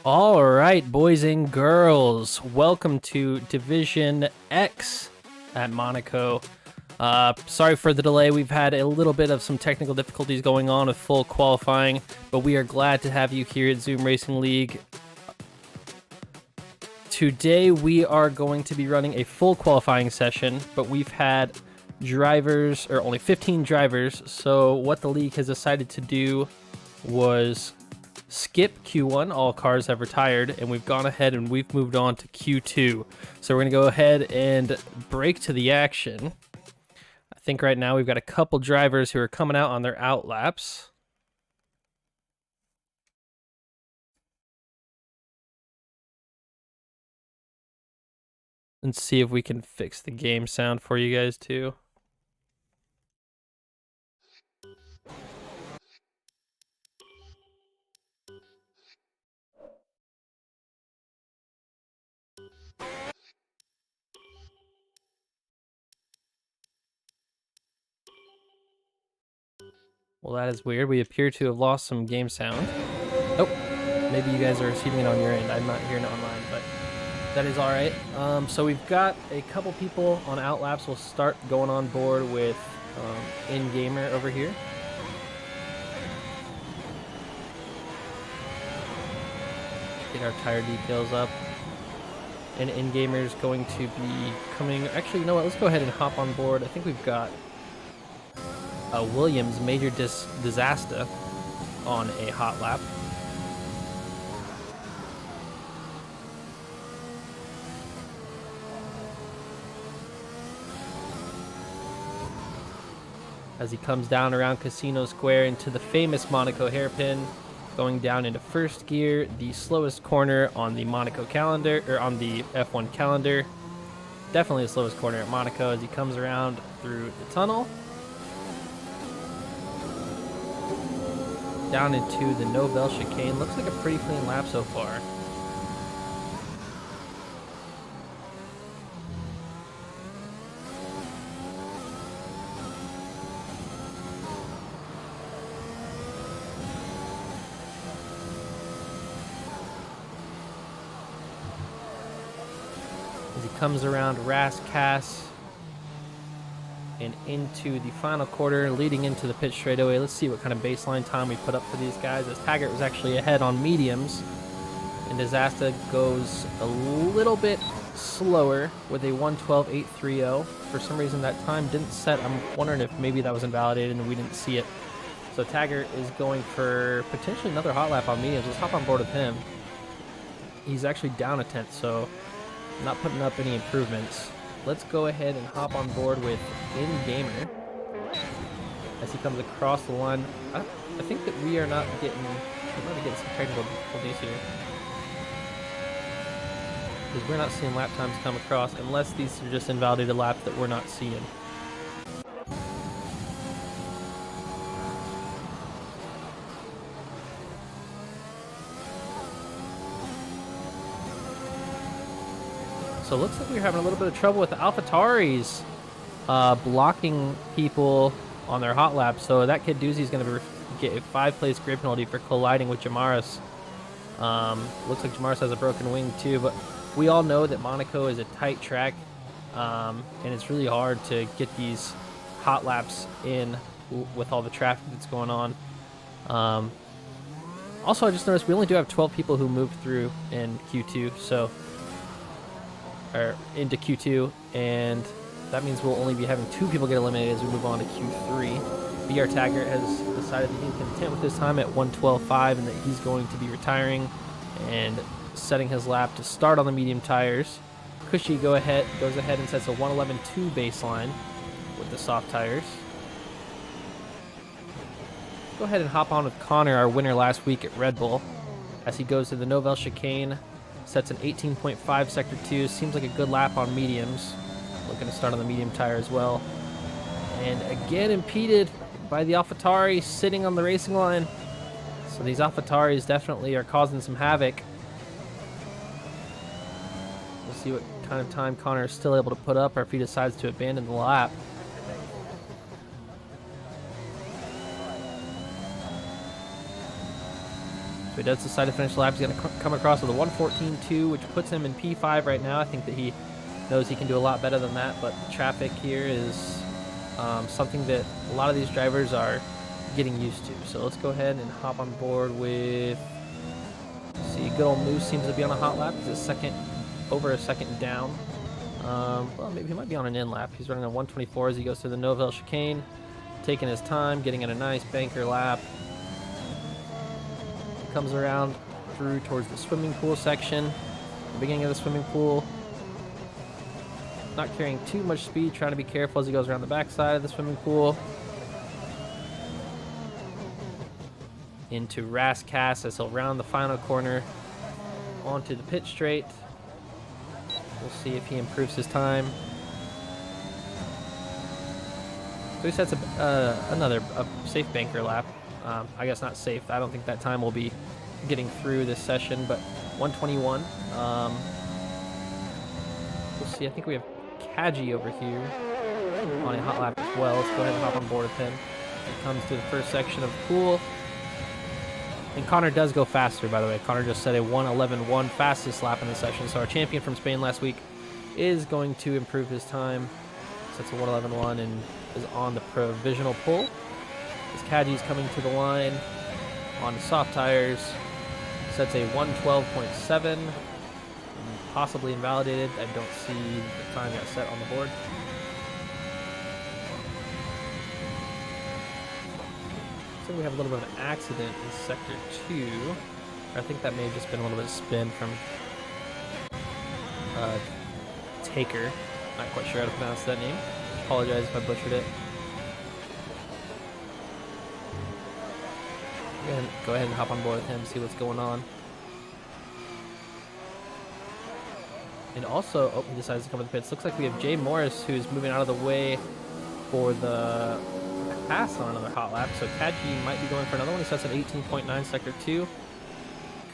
All right, boys and girls, welcome to Division X at Monaco. Sorry for the delay. We've had a little bit of some technical difficulties going on with full qualifying, but we are glad to have you here at Zoom Racing League. Today we are going to be running a full qualifying session, but we've had drivers, or only 15 drivers, so what the league has decided to do was skip Q1, all cars have retired, and we've gone ahead and we've moved on to Q2. So we're going to go ahead and break to the action. I think right now we've got a couple drivers who are coming out on their out laps. And see if we can fix the game sound for you guys too. Well, that is weird. We appear to have lost some game sound. Oh, maybe you guys are receiving it on your end. I'm not hearing it online, but that is all right. So we've got a couple people on out laps. We'll start going on board with in-gamer over here. Get our tire details up. And in-gamer is going to be coming. Actually, you know what? Let's go ahead and hop on board. I think we've got Williams Major Disaster on a hot lap. As he comes down around Casino Square into the famous Monaco hairpin, going down into first gear, the slowest corner on the Monaco calendar, or on the F1 calendar. Definitely the slowest corner at Monaco as he comes around through the tunnel. Down into the Nobel chicane. Looks like a pretty clean lap so far. As he comes around Ras Kass and into the final quarter, leading into the pit straightaway. Let's see what kind of baseline time we put up for these guys, as Taggart was actually ahead on mediums, and Disaster goes a little bit slower with a 1:12.830. For some reason that time didn't set. I'm wondering if maybe that was invalidated and we didn't see it. So Taggart is going for potentially another hot lap on mediums. Let's hop on board with him. He's actually down a tenth, so not putting up any improvements. Let's go ahead and hop on board with in-gamer as he comes across the line. I think that we are not getting, we're going to get some technical difficulties here, because we're not seeing lap times come across, unless these are just invalidated laps that we're not seeing. So it looks like we're having a little bit of trouble with the AlphaTauris blocking people on their hot lap. So that kid Doozy is going to get a 5-place grid penalty for colliding with Jamaris. Looks like Jamaris has a broken wing too, but we all know that Monaco is a tight track, and it's really hard to get these hot laps in with all the traffic that's going on. Also, I just noticed we only do have 12 people who moved through in Q2, so or into Q2, and that means we'll only be having 2 people get eliminated as we move on to Q3. BR Taggart has decided that he's content with his time at 1:12.5 and that he's going to be retiring and setting his lap to start on the medium tires. Cushy goes ahead and sets a 1:11.2 baseline with the soft tires. Go ahead and hop on with Connor, our winner last week at Red Bull, as he goes to the Novel chicane. Sets an 18.5 sector 2. Seems like a good lap on mediums. Looking to start on the medium tire as well. And again impeded by the AlphaTauri sitting on the racing line. So these AlphaTauris definitely are causing some havoc. We'll see what kind of time Connor is still able to put up, or if he decides to abandon the lap. So he does decide to finish the lap. He's going to come across with a 1:14.2, which puts him in P5 right now. I think that he knows he can do a lot better than that, but the traffic here is something that a lot of these drivers are getting used to. So let's go ahead and hop on board with, see, good old Moose seems to be on a hot lap. He's over a second down. Well, maybe he might be on an in lap. He's running a 1:24 as he goes through the Novell chicane, taking his time, getting in a nice banker lap. Comes around through towards the swimming pool section, the beginning of the swimming pool. Not carrying too much speed, trying to be careful as he goes around the backside of the swimming pool. Into Rascass as he'll round the final corner onto the pit straight. We'll see if he improves his time. So he sets another safe banker lap. I guess not safe. I don't think that time will be getting through this session, but 1:21. We'll see. I think we have Kaji over here on a hot lap as well. Let's go ahead and hop on board with him. He comes to the first section of the pool. And Connor does go faster, by the way. Connor just set a 1:11.1 fastest lap in the session. So our champion from Spain last week is going to improve his time. Sets a 1:11.1 and is on the provisional pull. As Kaji's coming to the line on the soft tires. Sets a 1:12.7. Possibly invalidated. I don't see the time that's set on the board. So we have a little bit of an accident in sector 2. I think that may have just been a little bit of spin from Taker. Not quite sure how to pronounce that name. Apologize if I butchered it. Go ahead and hop on board with him, see what's going on. And also, oh, he decides to come to the pits. Looks like we have Jay Morris, who's moving out of the way for the pass on another hot lap. So Kaji might be going for another one. He sets at 18.9 sector 2.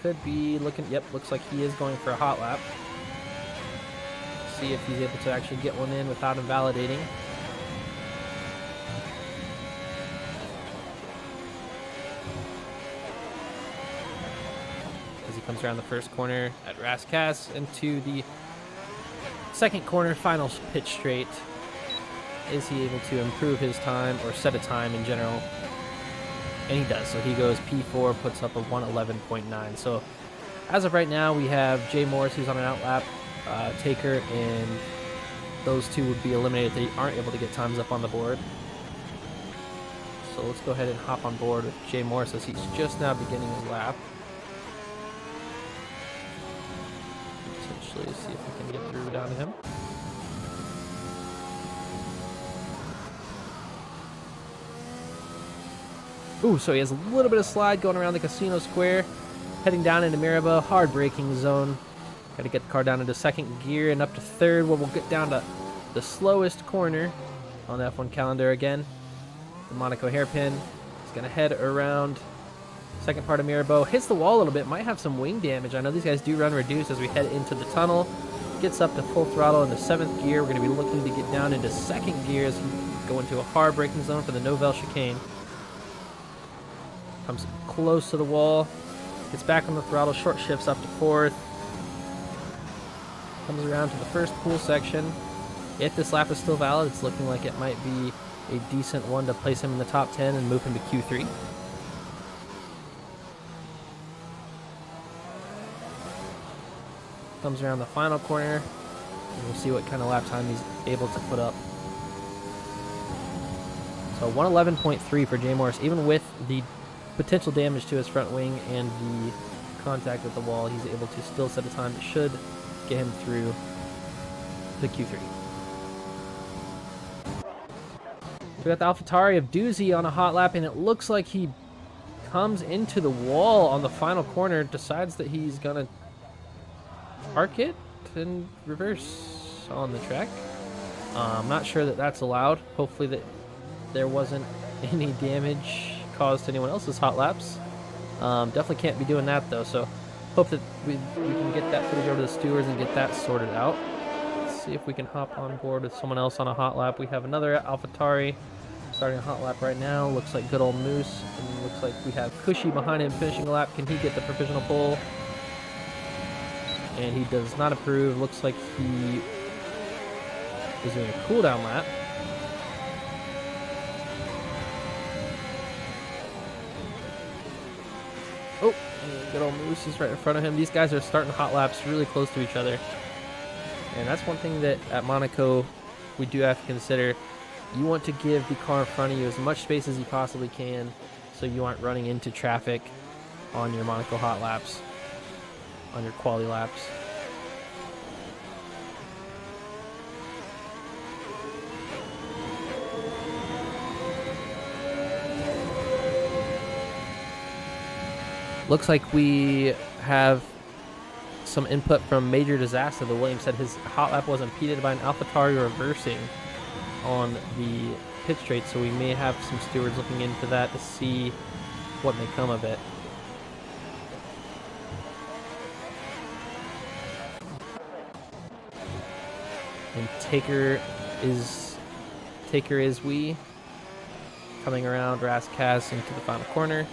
Could be looking, yep, looks like he is going for a hot lap. See if he's able to actually get one in without invalidating. As he comes around the first corner at Rascass into the second corner, final pitch straight. Is he able to improve his time or set a time in general? And he does. So he goes P4, puts up a 1:11.9. So as of right now, we have Jay Morris, who's on an outlap, Taker, and those two would be eliminated if they aren't able to get times up on the board. So let's go ahead and hop on board with Jay Morris as he's just now beginning his lap. Potentially see if we can get through down to him. Ooh, so he has a little bit of slide going around the casino square, heading down into Mirabeau, hard braking zone. Got to get the car down into second gear and up to third, where we'll get down to the slowest corner on the F1 calendar again. The Monaco hairpin. He's going to head around second part of Mirabeau, hits the wall a little bit, might have some wing damage. I know these guys do run reduced as we head into the tunnel. Gets up to full throttle into seventh gear. We're going to be looking to get down into second gear as we go into a hard braking zone for the Novell chicane. Comes close to the wall, gets back on the throttle, short shifts up to fourth. Comes around to the first pool section. If this lap is still valid, it's looking like it might be a decent one to place him in the top 10 and move him to Q3. Comes around the final corner, and we'll see what kind of lap time he's able to put up. So 1:11.3 for Jay Morris, even with the potential damage to his front wing and the contact with the wall, he's able to still set a time that should get him through the Q3. We got the AlphaTauri of Doozy on a hot lap, and it looks like he comes into the wall on the final corner, decides that he's gonna park it and reverse on the track. I'm not sure that that's allowed. Hopefully that there wasn't any damage caused to anyone else's hot laps. Definitely can't be doing that though, so hope that we can get that footage over to the stewards and get that sorted out. Let's see if we can hop on board with someone else on a hot lap. We have another AlphaTauri Starting a hot lap right now. Looks like good old Moose. And looks like we have Cushy behind him finishing a lap. Can he get the provisional pole? And he does not approve. Looks like he is doing a cooldown lap. Oh, and good old Moose is right in front of him. These guys are starting hot laps really close to each other. And that's one thing that at Monaco we do have to consider. You want to give the car in front of you as much space as you possibly can so you aren't running into traffic on your Monaco hot laps, on your quali laps. Looks like we have some input from Major Disaster. The Williams said his hot lap was impeded by an AlphaTauri reversing on the pit straight, so we may have some stewards looking into that to see what may come of it. And Taker is we coming around Rascas into the final corner.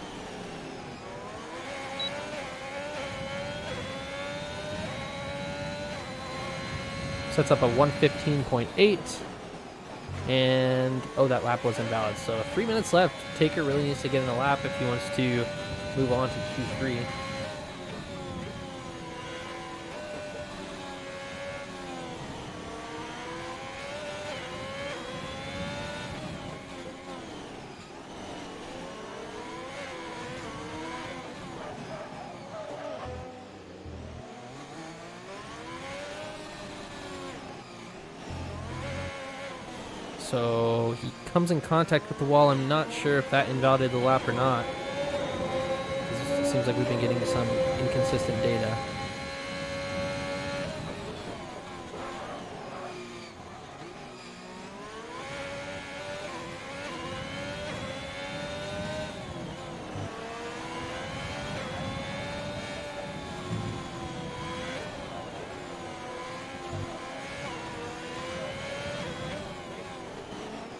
Sets up a 1:15.8. And, oh, that lap was invalid. So 3 minutes left. Taker really needs to get in a lap if he wants to move on to Q3. So he comes in contact with the wall. I'm not sure if that invalidated the lap or not. It seems like we've been getting some inconsistent data.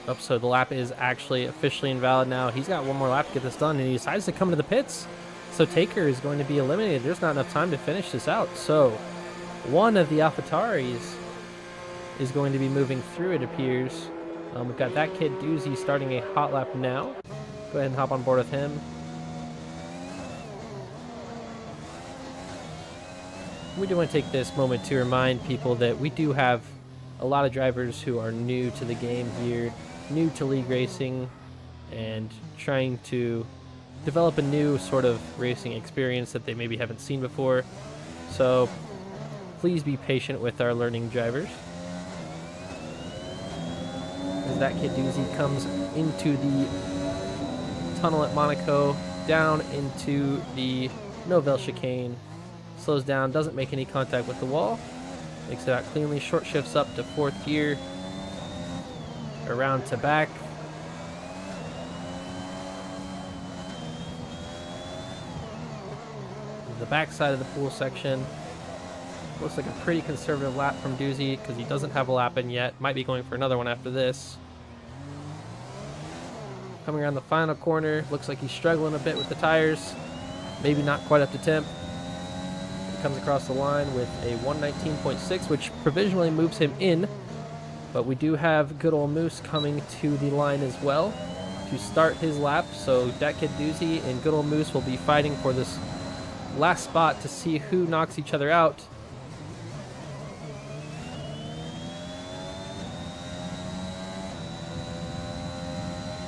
Oh, so the lap is actually officially invalid now. He's got one more lap to get this done, and he decides to come to the pits. So Taker is going to be eliminated. There's not enough time to finish this out. So one of the AlphaTauris is going to be moving through, it appears. We've got that kid Doozy starting a hot lap now. Go ahead and hop on board with him. We do want to take this moment to remind people that we do have a lot of drivers who are new to the game here, new to league racing, and trying to develop a new sort of racing experience that they maybe haven't seen before. So please be patient with our learning drivers. As that kid Doozy comes into the tunnel at Monaco, down into the Nouvelle chicane, slows down, doesn't make any contact with the wall, makes it out cleanly, short shifts up to 4th gear, around to back. The back side of the pool section. Looks like a pretty conservative lap from Doozy because he doesn't have a lap in yet. Might be going for another one after this. Coming around the final corner. Looks like he's struggling a bit with the tires. Maybe not quite up to temp. He comes across the line with a 119.6, which provisionally moves him in. But we do have good old Moose coming to the line as well to start his lap. So that kid Doozy and good old Moose will be fighting for this last spot to see who knocks each other out.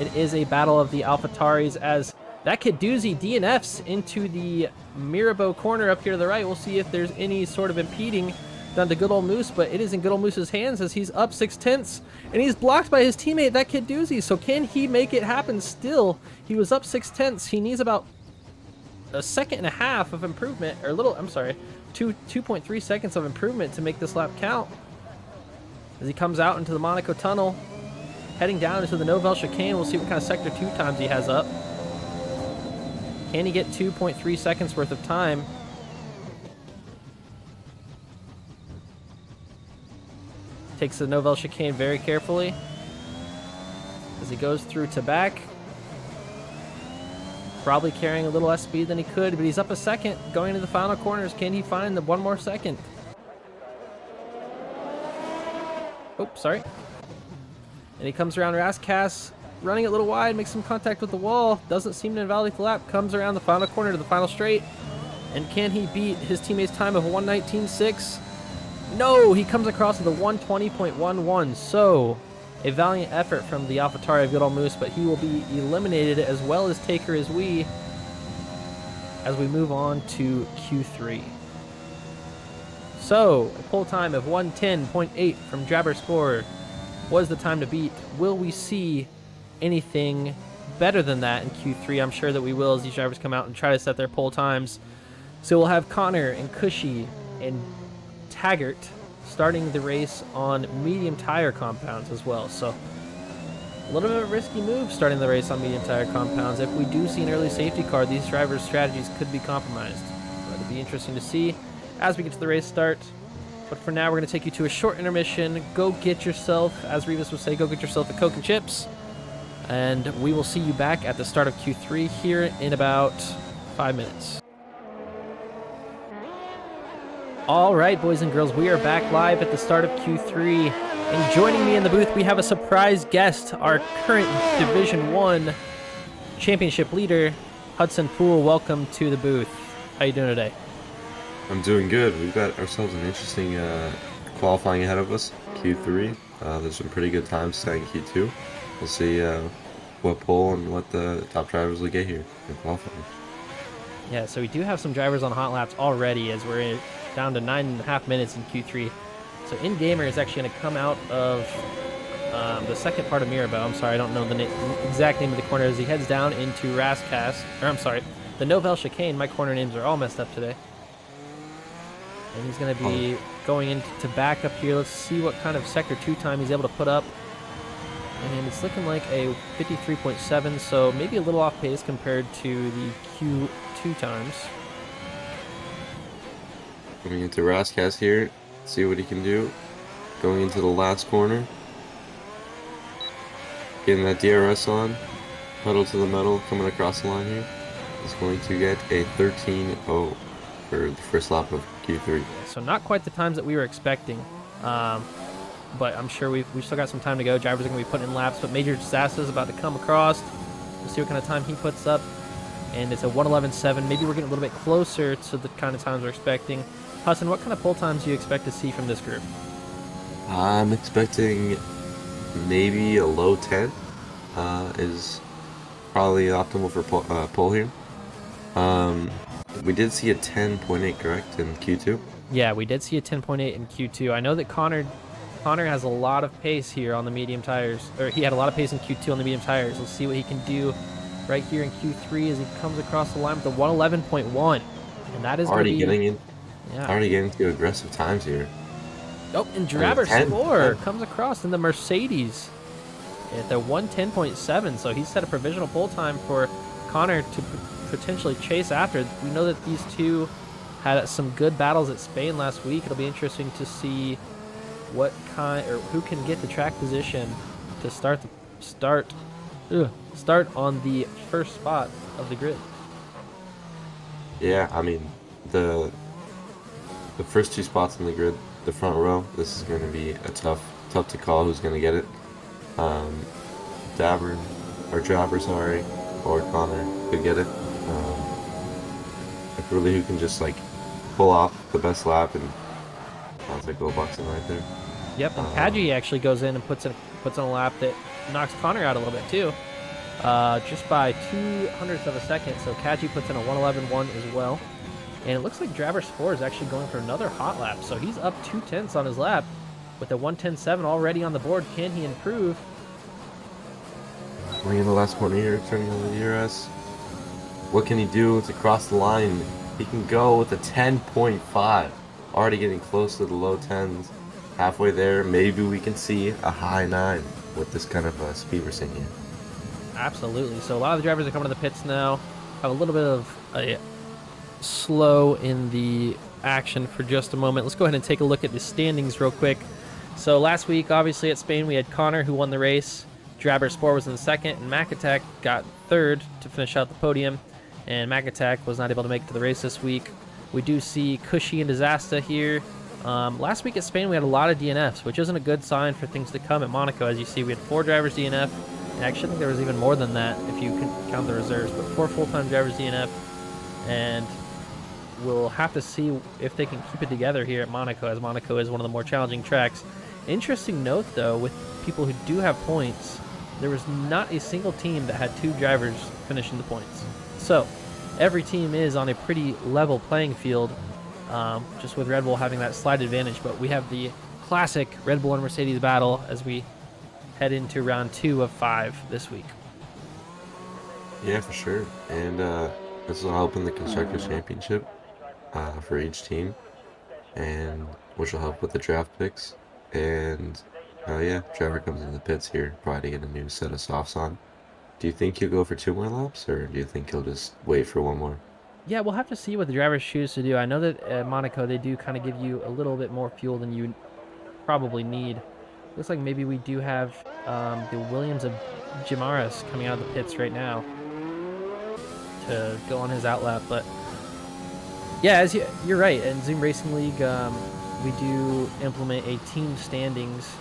It is a battle of the AlphaTauris as that kid Doozy DNFs into the Mirabeau corner up here to the right. We'll see if there's any sort of impeding down to good old Moose, but it is in good old Moose's hands as he's up 6/10, and he's blocked by his teammate, that kid Doozy. So can he make it happen still? He was up 6/10. He needs about a second and a half of improvement, or a little, I'm sorry, 2.3 seconds of improvement to make this lap count. As he comes out into the Monaco tunnel, heading down into the Nouvelle chicane, we'll see what kind of sector 2 times he has up. Can he get 2.3 seconds worth of time? Takes the Nouvelle chicane very carefully. as he goes through to back. Probably carrying a little less speed than he could, but he's up a second going into the final corners. Can he find the one more second? Oh, sorry. And he comes around Rascass, running it a little wide, makes some contact with the wall. Doesn't seem to invalidate the lap. Comes around the final corner to the final straight. And can he beat his teammate's time of 1:19.6? No, he comes across with a 1:20.11. So, a valiant effort from the AlphaTauri of Good Old Moose, but he will be eliminated as well as Taker as we move on to Q3. So, a pole time of 1:10.8 from Jabber Score was the time to beat. Will we see anything better than that in Q3? I'm sure that we will as these drivers come out and try to set their pole times. So we'll have Connor and Cushy and Taggart starting the race on medium tire compounds as well. So a little bit of a risky move starting the race on medium tire compounds. If we do see an early safety car, these drivers' strategies could be compromised. But it'll be interesting to see as we get to the race start. But for now, we're going to take you to a short intermission. Go get yourself, as Revis would say, go get yourself a Coke and chips. And we will see you back at the start of Q3 here in about 5 minutes. All right, boys and girls, we are back live at the start of Q3. And joining me in the booth, we have a surprise guest, our current Division 1 championship leader, Hudson Poole. Welcome to the booth. How you doing today? I'm doing good. We've got ourselves an interesting qualifying ahead of us, Q3. There's some pretty good times starting Q2. We'll see what pole and what the top drivers will get here in qualifying. Yeah, so we do have some drivers on hot laps already as we're down to 9.5 minutes in Q3. So In-Gamer is actually going to come out of the second part of Mirabeau. I'm sorry, I don't know the exact name of the corner as he heads down into Rascass. Or I'm sorry, the Novell Chicane. My corner names are all messed up today. And he's going to be going into back up here. Let's see what kind of Sector 2 time he's able to put up. And it's looking like a 53.7, so maybe a little off pace compared to the Q2 times. Coming into Rascass here, see what he can do. Going into the last corner. Getting that DRS on. Pedal to the metal, coming across the line here. Is going to get a 13.0 for the first lap of Q3. So not quite the times that we were expecting. But I'm sure we've still got some time to go. Drivers are going to be putting in laps, but Major Disaster is about to come across. We'll see what kind of time he puts up. And it's a 1:11.7. Maybe we're getting a little bit closer to the kind of times we're expecting. Hudson, what kind of pole times do you expect to see from this group? I'm expecting maybe a low 10 is probably optimal for pole here. We did see a 10.8, correct, in Q2? Yeah, we did see a 10.8 in Q2. I know that Connor has a lot of pace here on the medium tires, or he had a lot of pace in Q2 on the medium tires. Let's see what he can do right here in Q3 as he comes across the line with a 1:11.1, and that is already getting in. Yeah, already getting to aggressive times here. Oh, and Drabber Score comes across in the Mercedes at the 1:10.7. So he set a provisional pole time for Connor to potentially chase after. We know that these two had some good battles at Spain last week. It'll be interesting to see what kind or who can get the track position to start on the first spot of the grid. Yeah, I mean the first two spots in the grid, the front row, this is going to be a tough to call who's going to get it. Jabber, or Connor could get it. If really who can just like pull off the best lap, and sounds like go boxing right there. Yep, and Kaji actually goes in and puts in a lap that knocks Connor out a little bit too, just by 0.02 of a second. So Kaji puts in a 1:11.1 as well, and it looks like Drabber Spore is actually going for another hot lap. So he's up 0.2 on his lap with a 1:10.7 already on the board. Can he improve? Going in the last corner here, turning on the DRS. What can he do to cross the line? He can go with a 10.5. Already getting close to the low 10s. Halfway there, maybe we can see a high 9 with this kind of speed we're seeing here. Absolutely. So a lot of the drivers are coming to the pits now. Have a little bit of a slow in the action for just a moment. Let's go ahead and take a look at the standings real quick. So last week, obviously at Spain, we had Connor who won the race. Drabber Spore was in second, and Mac Attack got third to finish out the podium. And Mac Attack was not able to make it to the race this week. We do see Cushy and Disaster here. Last week at Spain, we had a lot of DNFs, which isn't a good sign for things to come at Monaco. As you see, we had 4 drivers DNF. And I actually think there was even more than that if you can count the reserves, but 4 full-time drivers DNF. And we'll have to see if they can keep it together here at Monaco, as Monaco is one of the more challenging tracks. Interesting note, though, with people who do have points, there was not a single team that had 2 drivers finishing the points. So every team is on a pretty level playing field, just with Red Bull having that slight advantage. But we have the classic Red Bull and Mercedes battle as we head into round 2 of 5 this week. Yeah, for sure. And this will help in the Constructors' Championship for each team, and which will help with the draft picks. And yeah, Trevor comes into the pits here, probably to get a new set of softs on. Do you think he'll go for 2 more laps, or do you think he'll just wait for 1 more? Yeah, we'll have to see what the drivers choose to do. I know that at Monaco, they do kind of give you a little bit more fuel than you probably need. Looks like maybe we do have the Williams of Jimaris coming out of the pits right now to go on his outlap. But yeah, as you're right, in Zoom Racing League, we do implement a team standings,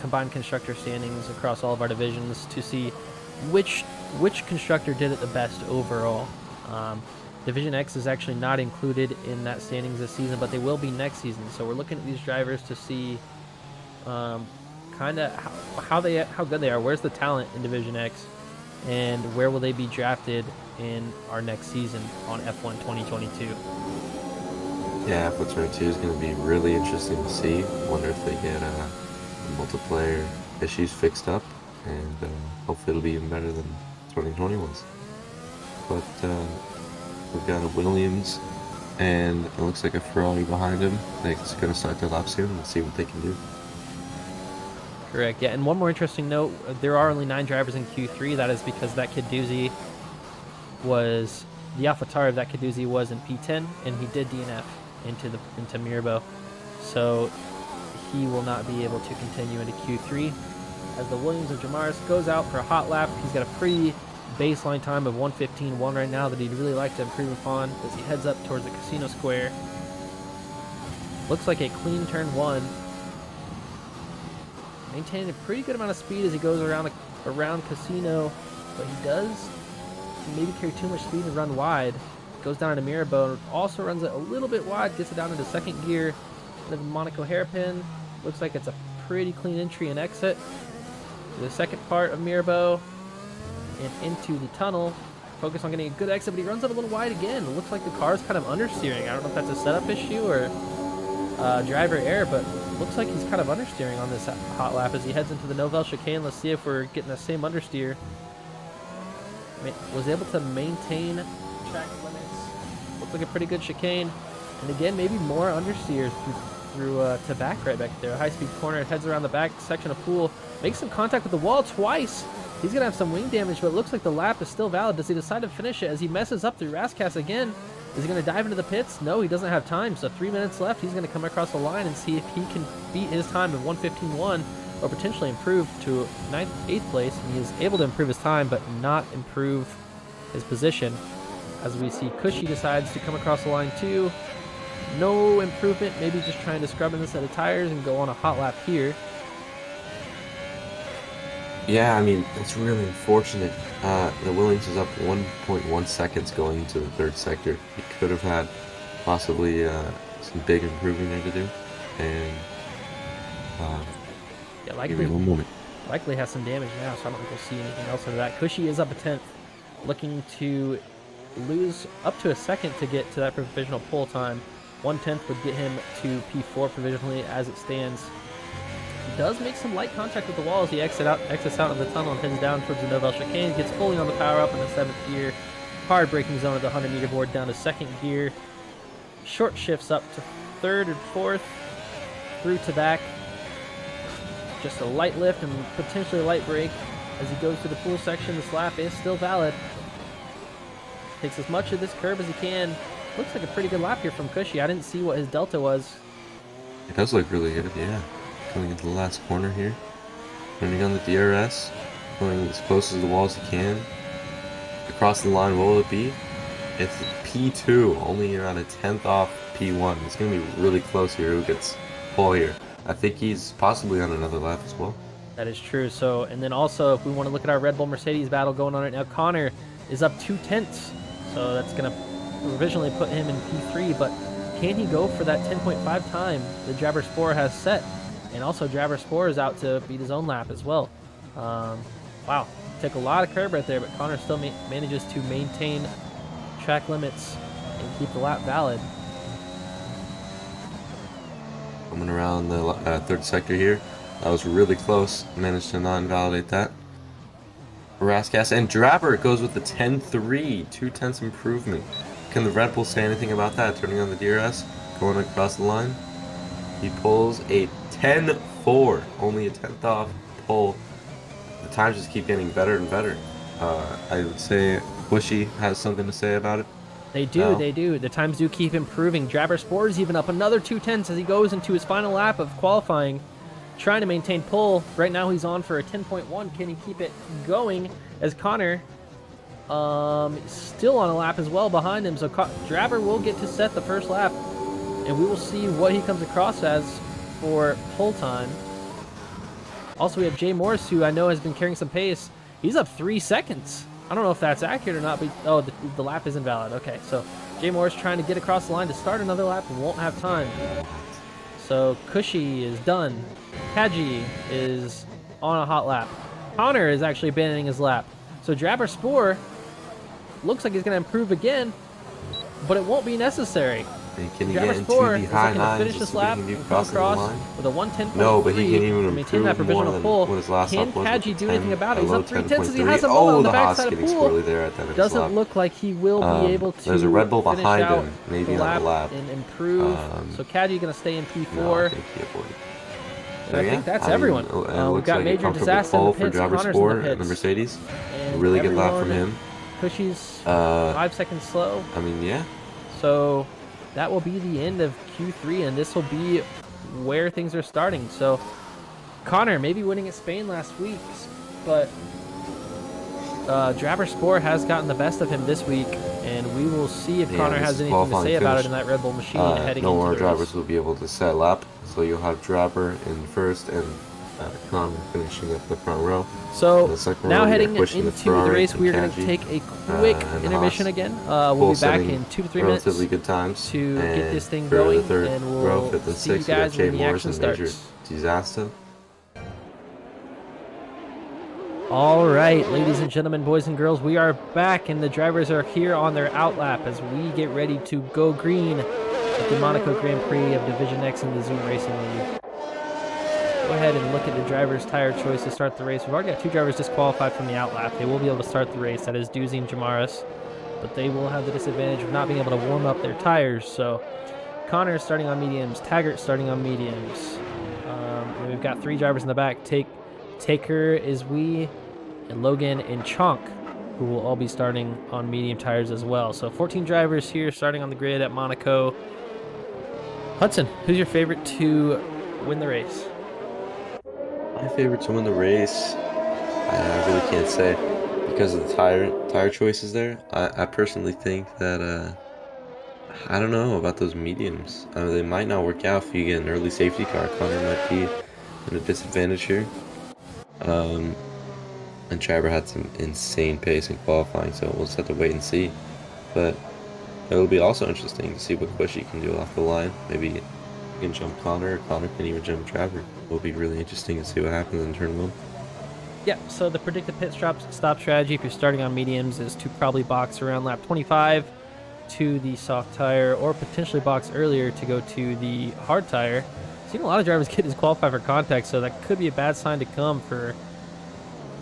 combined constructor standings across all of our divisions to see which constructor did it the best overall. Division X is actually not included in that standings this season, but they will be next season. So we're looking at these drivers to see kind of how good they are. Where's the talent in Division X, and where will they be drafted in our next season on F1 2022? Yeah, F1 22 is going to be really interesting to see. Wonder if they get multiplayer issues fixed up, and hopefully it'll be even better than 2020 was. But we've got a Williams, and it looks like a Ferrari behind him. They're going to start their lap soon and see what they can do. Correct, yeah. And one more interesting note, there are only 9 drivers in Q3. That is because that Caduzzi was, the AlphaTauri of that Caduzzi was in P10, and he did DNF into Mirbeau. So he will not be able to continue into Q3. As the Williams of Jamaris goes out for a hot lap, he's got a pretty baseline time of 1:15.1 right now that he'd really like to improve upon as he heads up towards the Casino Square. Looks like a clean turn 1. Maintaining a pretty good amount of speed as he goes around Casino, but he does maybe carry too much speed and run wide. Goes down into Mirbeau, also runs it a little bit wide, gets it down into second gear. The Monaco hairpin. Looks like it's a pretty clean entry and exit to the second part of Mirbeau and into the tunnel. Focus on getting a good exit, but he runs it a little wide again. It looks like the car's kind of understeering. I don't know if that's a setup issue or driver error, but looks like he's kind of understeering on this hot lap as he heads into the Novell chicane. Let's see if we're getting the same understeer. Was able to maintain track limits. Looks like a pretty good chicane. And again, maybe more understeer through to back right back there. High-speed corner, heads around the back section of pool. Makes some contact with the wall twice. He's going to have some wing damage, but it looks like the lap is still valid. Does he decide to finish it as he messes up through Rascass again? Is he going to dive into the pits? No, he doesn't have time. So 3 minutes left. He's going to come across the line and see if he can beat his time of 1:15.1 or potentially improve to 8th place. And he is able to improve his time, but not improve his position. As we see Cushy decides to come across the line too. No improvement. Maybe just trying to scrub in this set of tires and go on a hot lap here. Yeah, I mean, it's really unfortunate. The Williams is up 1.1 seconds going into the 3rd sector. He could have had possibly some big improving there to do. And yeah, give me one moment. Likely has some damage now, so I don't think we'll see anything else into that. Cushy is up a 10th, looking to lose up to a second to get to that provisional pole time. 1/10 would get him to P4 provisionally as it stands. He does make some light contact with the wall as he exits out of the tunnel and heads down towards the Novell chicane. Gets fully on the power up in the 7th gear. Hard braking zone at the 100-meter board down to 2nd gear. Short shifts up to 3rd and 4th. Through to back. Just a light lift and potentially a light brake. As he goes to the pool section, this lap is still valid. Takes as much of this curve as he can. Looks like a pretty good lap here from Cushy. I didn't see what his delta was. It does look really good, yeah. Coming into the last corner here. Turning on the DRS. going as close to the wall as he can. Across the line, what will it be? It's P2, only around a tenth off P1. It's going to be really close here. Who gets pole here? I think he's possibly on another lap as well. That is true. So, and then also, if we want to look at our Red Bull Mercedes battle going on right now, Connor is up 2/10. So that's going to provisionally put him in P3, but can he go for that 10.5 time that Jabber Spore has set? And also, Jabber Spore is out to beat his own lap as well. Wow, took a lot of curb right there, but Connor still manages to maintain track limits and keep the lap valid. Coming around the third sector here. That was really close. Managed to not invalidate that. Raskas and Drabber goes with the 10-3, 2/10 improvement. Can the Red Bull say anything about that? Turning on the DRS, going across the line. He pulls a 10-4, only a tenth off pole. The times just keep getting better and better. I would say Bushy has something to say about it. They do, they do. The times do keep improving. Jabber Spore is even up another 2/10 as he goes into his final lap of qualifying, trying to maintain pole. Right now he's on for a 10.1. Can he keep it going as Connor still on a lap as well behind him? So Jabber will get to set the first lap, and we will see what he comes across as for pole time. Also, we have Jay Morris, who I know has been carrying some pace. He's up 3 seconds. I don't know if that's accurate or not, but oh, the lap is invalid. Okay, so Jay Morris trying to get across the line to start another lap and won't have time. So Cushy is done. Kaji is on a hot lap. Connor is actually abandoning his lap. So Jabber Spore looks like he's going to improve again, but it won't be necessary. Can he Jabber get Spore into is the high looking to nines finish just this so lap he can and do come crossing the across line? with a 110.3. No, but he can even maintain that improve more provisional than pole. what his last Can lap was. Kaji do anything about it? He's up 3 tenths as he 10.3. has a moment on the the Haas backside of getting pool. squirrely there at the end of his Doesn't lap. look like he will be able to There's a Red Bull finish behind out him, maybe the on the lap. and improve. So Kaji going to stay in P4. No, I think he avoided. And I think that's everyone. We've got Major Disaster in the pits, Connor's in the pits. The Mercedes. And A really good lap from everyone- him. Cushy's 5 seconds slow. I mean, yeah. So that will be the end of Q3, and this will be where things are starting. So Connor maybe winning at Spain last week, but Jabber Spore has gotten the best of him this week, and we will see if Connor has anything to say about it in that Red Bull machine heading no into more the drivers race. will be able to set lap, so you'll have Drabber in first and Connor finishing up the front row. So In the second now row, we are heading pushing into the Ferrari race, and we are going Kaji, to take a quick and intermission Haas. again. Full We'll be back setting, in 2 to 3 minutes relatively good times. to get And this thing for going, the third and row, we'll fifth and see you sixth, we got guys Jay when the Morris action and Major starts. Disaster. All right, ladies and gentlemen, boys and girls, we are back, and the drivers are here on their outlap as we get ready to go green at the Monaco Grand Prix of Division X in the Zoom Racing League. Go ahead and look at the driver's tire choice to start the race. We've already got 2 drivers disqualified from the outlap. They will be able to start the race. That is Doozy and Jamaris, but they will have the disadvantage of not being able to warm up their tires. So Connor is starting on mediums, Taggart starting on mediums. And we've got 3 drivers in the back. Taker is and Logan and Chonk, who will all be starting on medium tires as well. So 14 drivers here starting on the grid at Monaco. Hudson, who's your favorite to win the race? My favorite to win the race, I really can't say because of the tire choices there. I personally think that I don't know about those mediums. They might not work out if you get an early safety car. Connor might be in a disadvantage here. And Trevor had some insane pace in qualifying, so we'll just have to wait and see. But it'll be also interesting to see what Bushy can do off the line. Maybe he can jump Connor, or Connor can even jump Trevor. It'll be really interesting to see what happens in turn 1. Yeah, so the predicted pit stop strategy if you're starting on mediums is to probably box around lap 25 to the soft tire, or potentially box earlier to go to the hard tire. I've seen a lot of drivers get disqualified for contact, so that could be a bad sign to come for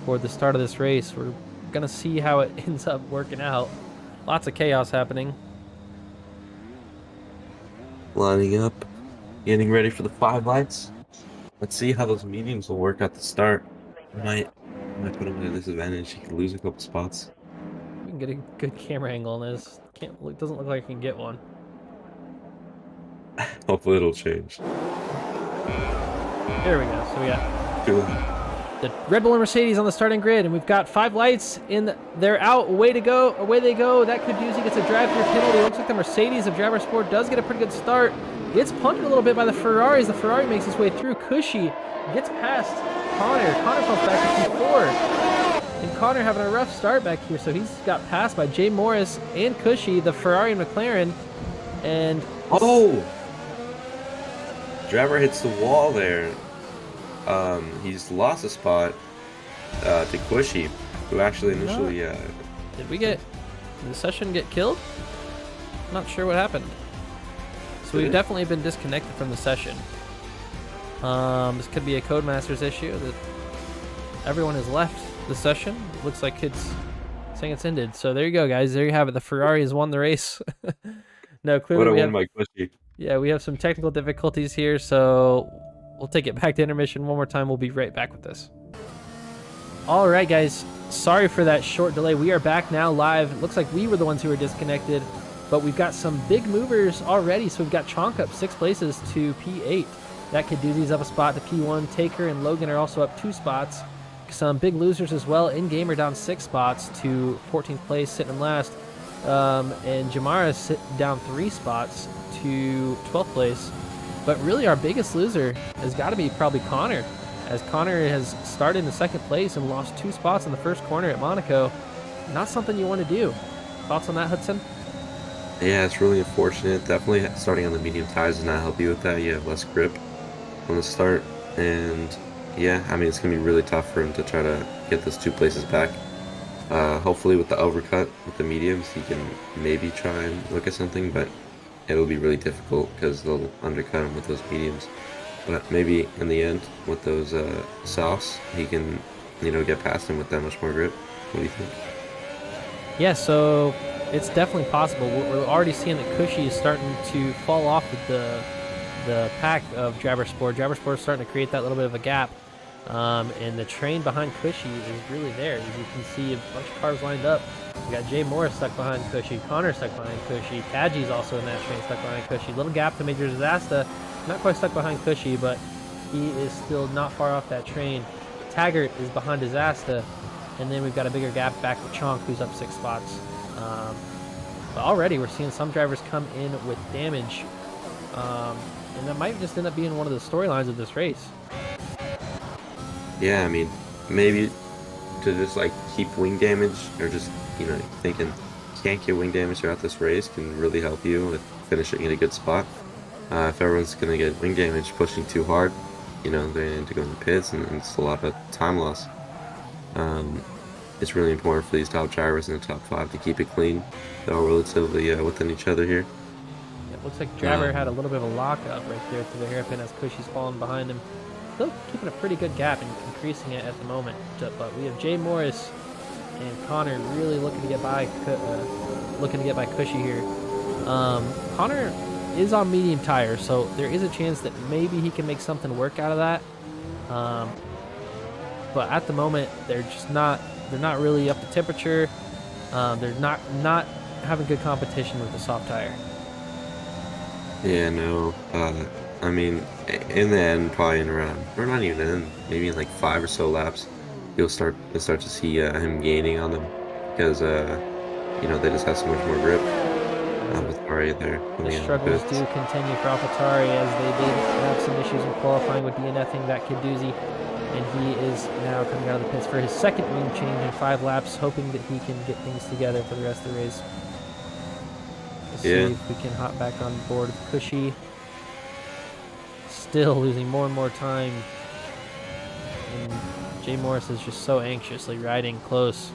the start of this race. We're going to see how it ends up working out. Lots of chaos happening. Lining up, getting ready for the 5 lights. Let's see how those mediums will work at the start. Might put him at a disadvantage. He could lose a couple spots. We can get a good camera angle on this. Doesn't look like I can get one. Hopefully it'll change. Here we go. So we got the Red Bull and Mercedes on the starting grid, and we've got 5 lights in. They're out. Away to go. Away they go. That Kuduzi gets a drive-through penalty. Looks like the Mercedes of Driver Sport does get a pretty good start. Gets punted a little bit by the Ferraris. The Ferrari makes its way through. Cushy gets past Connor. Connor falls back to P4. And Connor having a rough start back here, so he's got passed by Jay Morris and Cushy, the Ferrari and McLaren. And oh, driver hits the wall there. He's lost a spot to Cushy, who actually initially. Did the session get killed? Not sure what happened. So we've definitely been disconnected from the session. This could be a Codemasters issue that everyone has left the session. It looks like it's saying it's ended. So there you go, guys. There you have it. The Ferrari has won the race. No, clearly What a we win have, by Cushy. yeah, we have some technical difficulties here, so we'll take it back to intermission one more time. We'll be right back with this. All right, guys. Sorry for that short delay. We are back now live. It looks like we were the ones who were disconnected, but we've got some big movers already. So we've got Chonk up 6 places to P8. That Kaduzi's up a spot to P1. Taker and Logan are also up 2 spots. Some big losers as well. In-gamer down 6 spots to 14th place, sitting in last. And Jamara down 3 spots to 12th place. But really our biggest loser has got to be probably Connor, as Connor has started in 2nd place and lost 2 spots in the first corner at Monaco. Not something you want to do. Thoughts on that, Hudson? Yeah, it's really unfortunate. Definitely starting on the medium tires does not help you with that. You have less grip on the start, and yeah, I mean, it's gonna be really tough for him to try to get those 2 places back. Hopefully with the overcut with the mediums, he can maybe try and look at something, but it'll be really difficult because they'll undercut him with those mediums. But maybe in the end, with those softs, he can, get past him with that much more grip. What do you think? Yeah, so it's definitely possible. We're already seeing that Cushy is starting to fall off with the pack of Driver Sport. Driver Sport is starting to create that little bit of a gap. And the train behind Cushy is really there. As you can see, a bunch of cars lined up. We got Jay Morris stuck behind Cushy, Connor stuck behind Cushy, Kadji's also in that train stuck behind Cushy. Little gap to Major Disaster, not quite stuck behind Cushy, but he is still not far off that train. Taggart is behind Disaster, and then we've got a bigger gap back to Chonk, who's up 6 spots. But already we're seeing some drivers come in with damage, and that might just end up being one of the storylines of this race. Yeah, I mean, maybe to just keep wing damage, or just thinking can't get wing damage throughout this race can really help you with finishing in a good spot. If everyone's gonna get wing damage pushing too hard, they need to go in the pits, and it's a lot of time loss. It's really important for these top drivers in the top 5 to keep it clean. They're all relatively within each other here. It looks like Driver had a little bit of a lockup right there to the hairpin as Cushy's falling behind him. Still keeping a pretty good gap and increasing it at the moment. But we have Jay Morris and Connor really looking to get by Cushy here. Connor is on medium tires, so there is a chance that maybe he can make something work out of that. But at the moment, they're not really up to temperature. They're not having good competition with the soft tire. Yeah, no. I mean, in the end, probably in around, or not even in, maybe in 5 or so laps, you'll start to see him gaining on them because they just have so much more grip with Ari there. The struggles do continue for AlphaTauri as they did have some issues in qualifying with DNFing that Kaduzi, and he is now coming out of the pits for his 2nd wing change in 5 laps, hoping that he can get things together for the rest of the race. Let's see if we can hop back on board with Cushy. Still losing more and more time. And Jay Morris is just so anxiously riding close.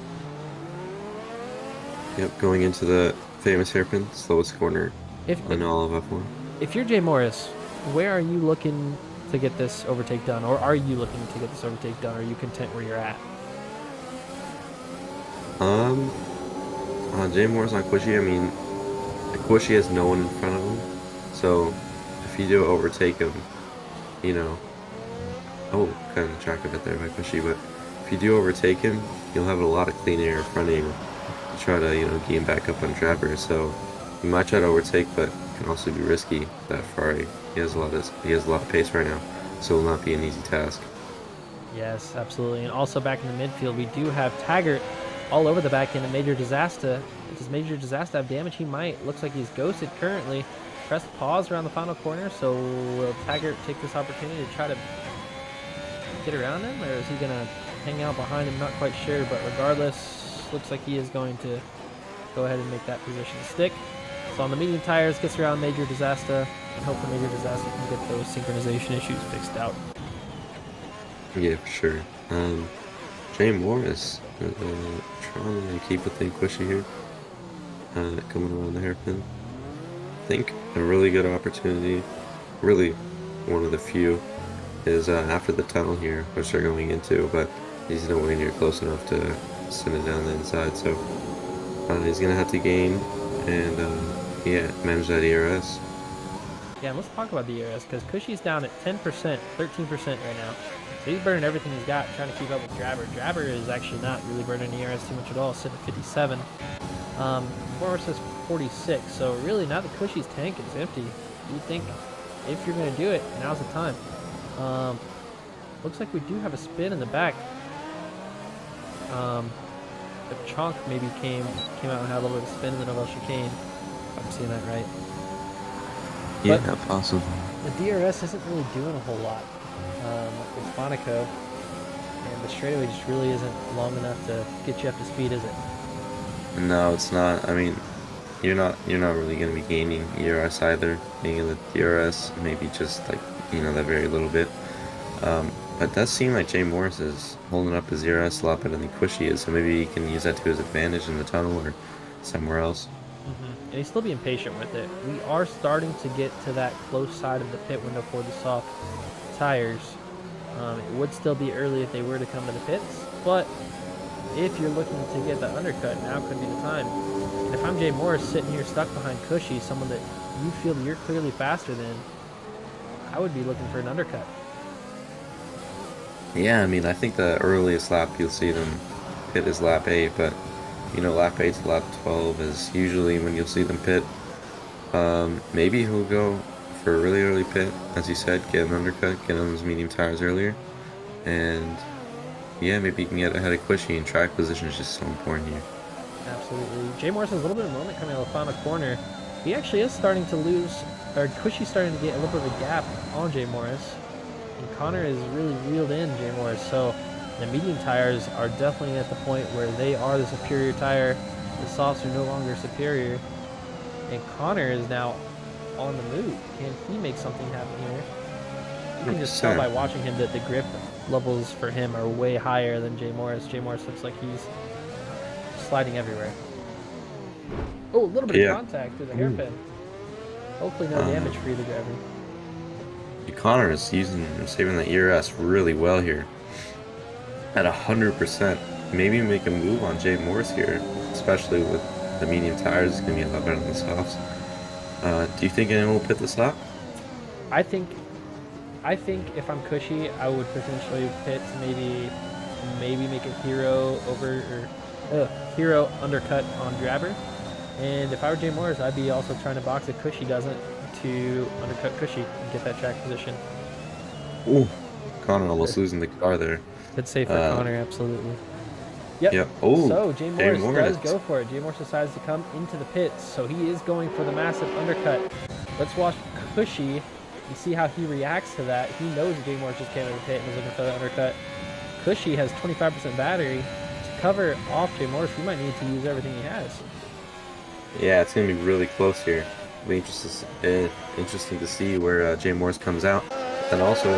Yep, going into the famous hairpin, slowest corner in all of F1. If you're Jay Morris, where are you looking to get this overtake done? Or are you looking to get this overtake done? Or are you content where you're at? Jay Morris on Cushy, I mean, Cushy has no one in front of him. So if you do overtake him, kind of track a bit there by Cushy, but if you do overtake him, you'll have a lot of clean air in front of you to try to, gain back up on Trapper. So you might try to overtake, but it can also be risky. That Ferrari, he has a lot of pace right now, so it will not be an easy task. Yes, absolutely. And also back in the midfield, we do have Taggart all over the back end of Major Disaster. Does Major Disaster have damage? He might. Looks like he's ghosted currently. Press pause around the final corner. So will Taggart take this opportunity to try to get around him? Or is he going to hang out behind him? Not quite sure. But regardless, looks like he is going to go ahead and make that position stick. So on the medium tires, gets around Major Disaster. And hopefully Major Disaster can get those synchronization issues fixed out. Yeah, for sure. Jay Morris trying to keep with the Quishy here. Coming around the hairpin. I think a really good opportunity, really one of the few, is after the tunnel here, which they're going into, but he's nowhere near close enough to send it down the inside, so he's going to have to gain and, yeah, manage that ERS. Yeah, and let's talk about the ERS, because Cushy's down at 10%, 13% right now. So he's burning everything he's got, trying to keep up with Drabber. Drabber is actually not really burning the ERS too much at all, sitting at 57. Morris is 46, so really now that Cushy's tank is empty, you think if you're going to do it, now's the time. Looks like we do have a spin in the back. The Chonk maybe came out and had a little bit of spin in the Novel Chicane, if I'm seeing that right. Yeah, But possible. the DRS isn't really doing a whole lot with Monaco, and the straightaway just really isn't long enough to get you up to speed, is it? No, it's not. I mean, you're not really going to be gaining ERS either, being in the DRS, maybe just like, that very little bit. But it does seem like Jay Morris is holding up his ERS a lot better than Quishy is, so maybe he can use that to his advantage in the tunnel or somewhere else. And he's still being patient with it. We are starting to get to that close side of the pit window for the soft tires. It would still be early if they were to come to the pits, but if you're looking to get the undercut, now could be the time. And if I'm Jay Morris sitting here stuck behind Cushy, someone that you feel you're clearly faster than, I would be looking for an undercut. Yeah, I mean, I think the earliest lap you'll see them pit is lap 8, but, lap 8 to lap 12 is usually when you'll see them pit. Maybe he'll go for a really early pit, as you said, get an undercut, get on those medium tires earlier, and yeah, maybe you can get ahead of Quishy, and track position is just so important here. Absolutely. Jay Morris has a little bit of a moment coming out of the final corner. He actually is starting to lose, or Cushy's starting to get a little bit of a gap on Jay Morris. And Connor is really reeled in Jay Morris, so the medium tires are definitely at the point where they are the superior tire. The softs are no longer superior. And Connor is now on the move. Can he make something happen here? You can just tell by watching him that the grip levels for him are way higher than Jay Morris. Jay Morris looks like he's sliding everywhere. Oh, a little bit of contact through the hairpin. Hopefully no damage for either driver. Connor is saving the ERS really well here. At 100%. Maybe make a move on Jay Morris here, especially with the medium tires. It's going to be a lot better than the softs. Do you think anyone will pit this lap? I think if I'm Cushy, I would potentially pit maybe make a hero hero undercut on Drabber. And if I were Jay Morris, I'd be also trying to box if Cushy doesn't to undercut Cushy and get that track position. Ooh, Connor almost losing the car there. Good save for Connor, absolutely. Yep. Oh, so Jay Morris does go for it. Jay Morris decides to come into the pits, so he is going for the massive undercut. Let's watch Cushy and see how he reacts to that. He knows Jay Morris just came into the pit and was looking for the undercut. Cushy has 25% battery. To cover off Jay Morris, we might need to use everything he has. Yeah, it's going to be really close here. It'll be interesting to see where Jay Morris comes out. And also,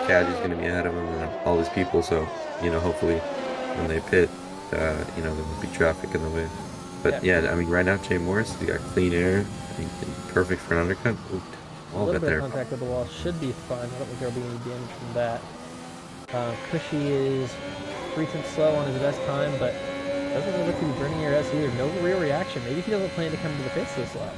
Caddy's going to be ahead of him and all these people, so, hopefully when they pit, there won't be traffic in the way. But yeah, I mean, right now, Jay Morris, he got clean air. I think perfect for an undercut. Ooh, a little bit of contact with the wall should be fine. I don't think there'll be any damage from that. Cushy is 3/10 slow on his best time, but doesn't really look to be burning your S either. No real reaction. Maybe he doesn't plan to come to the pits this lap.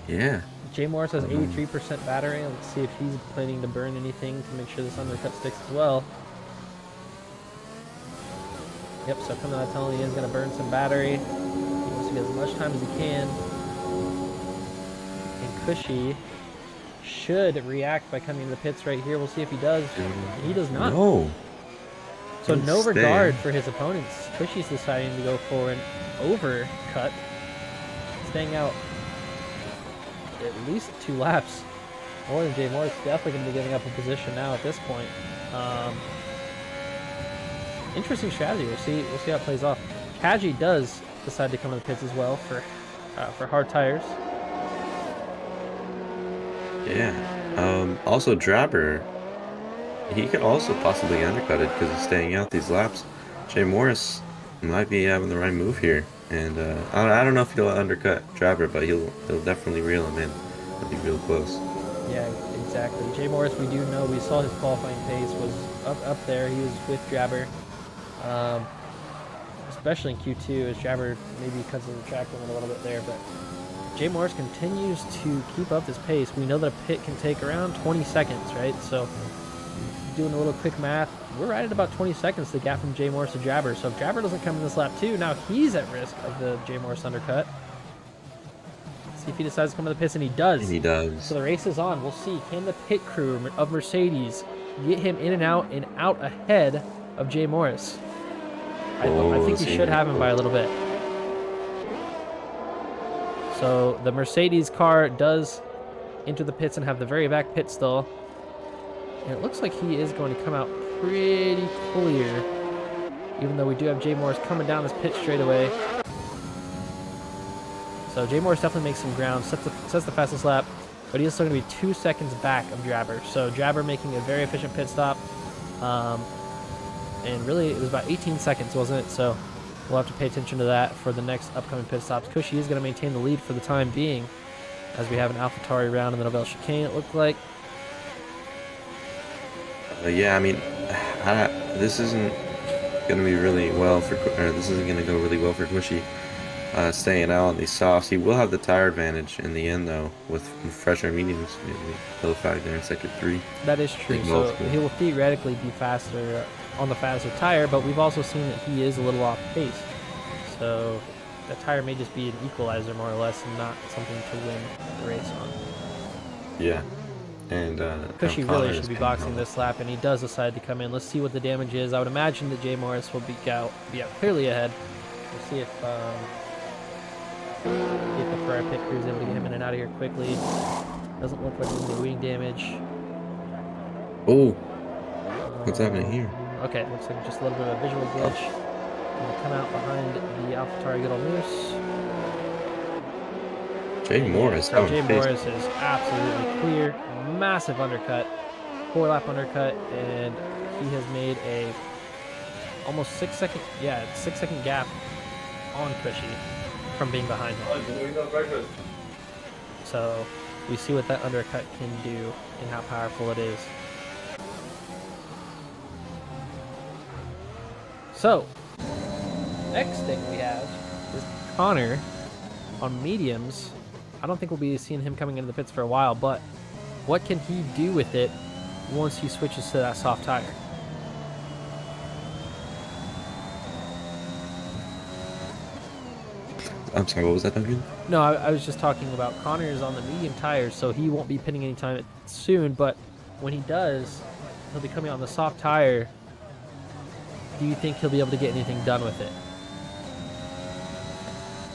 Yeah. Jay Morris has 83% battery. Let's see if he's planning to burn anything to make sure this undercut sticks as well. Yep, so coming out of tunnel, he is going to burn some battery. He wants to get as much time as he can. And Cushy should react by coming to the pits right here. We'll see if he does. He does not. No. So He's no staying. regard for his opponents. Cushy's deciding to go for an overcut, staying out at least 2 laps. More than Jay Morris, definitely going to be giving up a position now at this point. Interesting strategy. We'll see how it plays off. Kaji does decide to come to the pits as well for hard tires. Yeah. Also, Drabber, he could also possibly undercut it because he's staying out these laps. Jay Morris might be having the right move here, and I don't know if he'll undercut Drabber, but he'll definitely reel him in. It'll be real close. Yeah, exactly. Jay Morris, we do know, we saw his qualifying pace was up there. He was with Drabber, especially in Q2, as Drabber, maybe because of the track limit a little bit there, but Jay Morris continues to keep up this pace. We know that a pit can take around 20 seconds, right? So doing a little quick math, we're right at about 20 seconds, the gap from Jay Morris to Drabber. So if Drabber doesn't come in this lap too, now he's at risk of the Jay Morris undercut. See if he decides to come to the pits, and he does. And he does. So the race is on. We'll see. Can the pit crew of Mercedes get him in and out ahead of Jay Morris? I think he should have him by a little bit. So the Mercedes car does enter the pits and have the very back pit stall. And it looks like he is going to come out pretty clear, even though we do have Jay Morris coming down this pit straightaway. So Jay Morris definitely makes some ground, sets the fastest lap, but he's still going to be 2 seconds back of Drabber. So Drabber making a very efficient pit stop. And really, it was about 18 seconds, wasn't it? So we'll have to pay attention to that for the next upcoming pit stops. Cushy is going to maintain the lead for the time being, as we have an AlphaTauri round in the Nobel chicane, it looked like. Yeah, I mean, this isn't going to be really well for, or this isn't going to go really well for Cushy. Staying out on these softs. He will have the tire advantage in the end, though, with fresher mediums. He'll fight there in sector 3. That is true. So he will theoretically be faster on the faster tire, but we've also seen that he is a little off pace. So the tire may just be an equalizer, more or less, and not something to win the race on. Yeah. And Cushy really should be boxing this lap, and he does decide to come in. Let's see what the damage is. I would imagine that Jay Morris will be out clearly ahead. We'll see if the Ferrari pit crew is able to get him in and out of here quickly. Doesn't look like there's any wing damage. Oh, what's happening here? Okay, looks like just a little bit of a visual glitch. Gonna come out behind the AlphaTauri Good Old Moose. Jay Morris. So Jay Morris is absolutely clear. Massive undercut, 4-lap undercut, and he has made a almost 6 second gap on Cushy from being behind him. So we see what that undercut can do and how powerful it is. So next thing we have is Connor on mediums. I don't think we'll be seeing him coming into the pits for a while, but what can he do with it once he switches to that soft tire? I'm sorry, what was that again? No, I was just talking about Connor is on the medium tires, so he won't be pitting anytime soon, but when he does, he'll be coming on the soft tire. Do you think he'll be able to get anything done with it?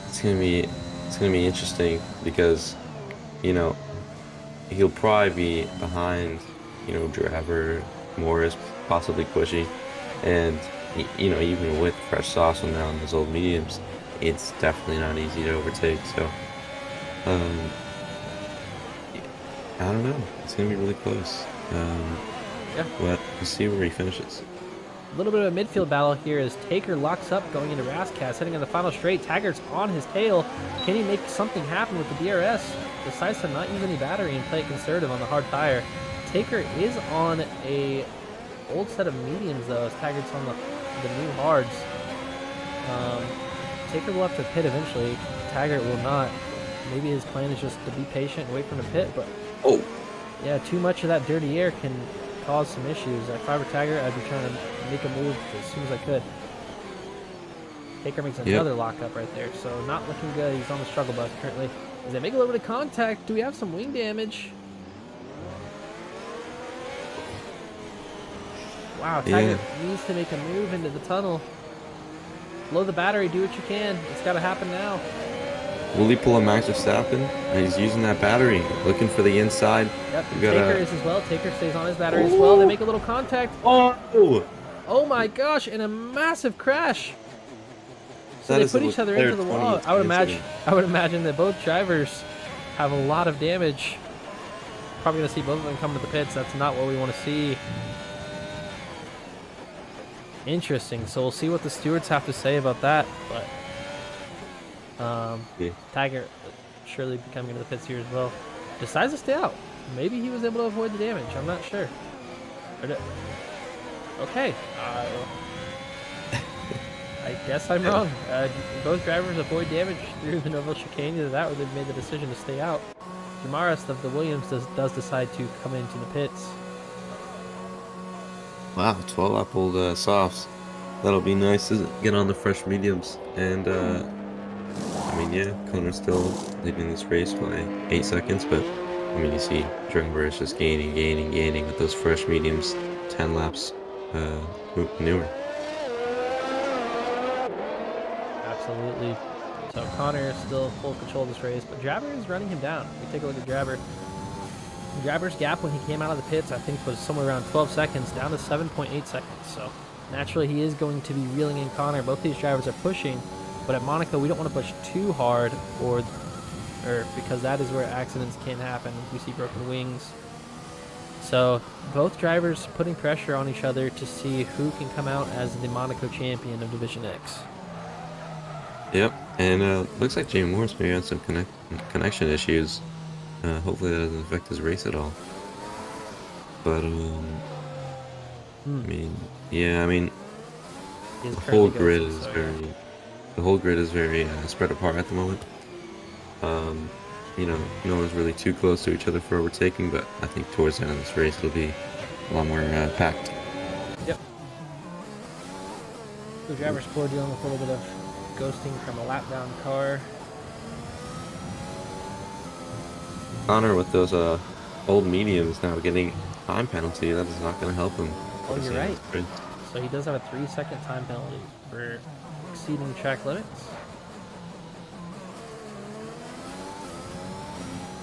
It's gonna be interesting because, you know, he'll probably be behind, you know, Drabber, Morris, possibly Cushy, and you know, even with fresh sauce on now on those old mediums, it's definitely not easy to overtake. So, I don't know. It's gonna be really close. Yeah. But we'll see where he finishes. A little bit of a midfield battle here as Taker locks up going into Rascast, heading in the final straight. Taggart's on his tail. Can he make something happen with the DRS? Decides to not use any battery and play it conservative on the hard tire. Taker is on a old set of mediums though, as Taggart's on the new hards. Taker will have to pit eventually. Taggart will not. Maybe his plan is just to be patient and wait for him to pit, but yeah, too much of that dirty air can cause some issues. If I were Taggart, I'd be trying to make a move as soon as I could. Taker makes another lockup right there, so not looking good. He's on the struggle bus currently. As they make a little bit of contact, do we have some wing damage? Wow, Tiger needs to make a move into the tunnel. Blow the battery, do what you can. It's got to happen now. Will he pull a Max Verstappen? And he's using that battery, looking for the inside. Yep, Gotta... Taker is as well. Taker stays on his battery as well. They make a little contact. Oh! Oh my gosh, and a massive crash. So they put each other into the wall. I would imagine that both drivers have a lot of damage. Probably gonna see both of them come to the pits. That's not what we want to see. Interesting. So we'll see what the stewards have to say about that. But Tiger surely coming into the pits here as well. Decides to stay out. Maybe he was able to avoid the damage. I'm not sure. Okay. I guess I'm wrong. Both drivers avoid damage through the Novo chicane. Either that or they've made the decision to stay out. Jamaris of the Williams does decide to come into the pits. Wow, 12 lap old softs. That'll be nice to get on the fresh mediums. And, I mean, yeah, Connor's still leading this race by 8 seconds, but, I mean, you see Driver is just gaining with those fresh mediums, 10 laps newer. Absolutely. So Connor is still full control of this race, but Jabber is running him down. We take a look at Jabber. Jabber's gap when he came out of the pits, I think, was somewhere around 12 seconds, down to 7.8 seconds. So naturally, he is going to be reeling in Connor. Both these drivers are pushing, but at Monaco, we don't want to push too hard, or because that is where accidents can happen. We see broken wings. So both drivers putting pressure on each other to see who can come out as the Monaco champion of Division X. Yep, and looks like Jay Morris maybe had some connection issues. Hopefully that doesn't affect his race at all. But I mean, yeah, I mean, the whole grid is very spread apart at the moment. You know, no one's really too close to each other for overtaking, but I think towards the end of this race it'll be a lot more packed. Yep. The driver's score dealing with a little bit of ghosting from a lap down car. Connor with those old mediums now getting time penalty. That is not going to help him. Oh, you're right. So he does have a 3-second time penalty for exceeding track limits.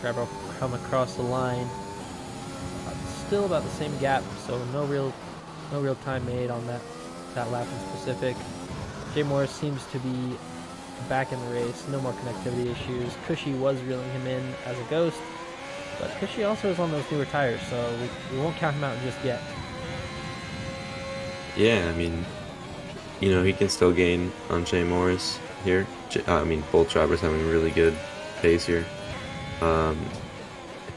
Driver come across the line. Still about the same gap, so no real time made on that lap in specific. Jay Morris seems to be back in the race. No more connectivity issues. Cushy was reeling him in as a ghost, but Cushy also is on those newer tires, so we won't count him out just yet. Yeah, I mean, you know, he can still gain on Jay Morris here. I mean, both drivers having really good pace here.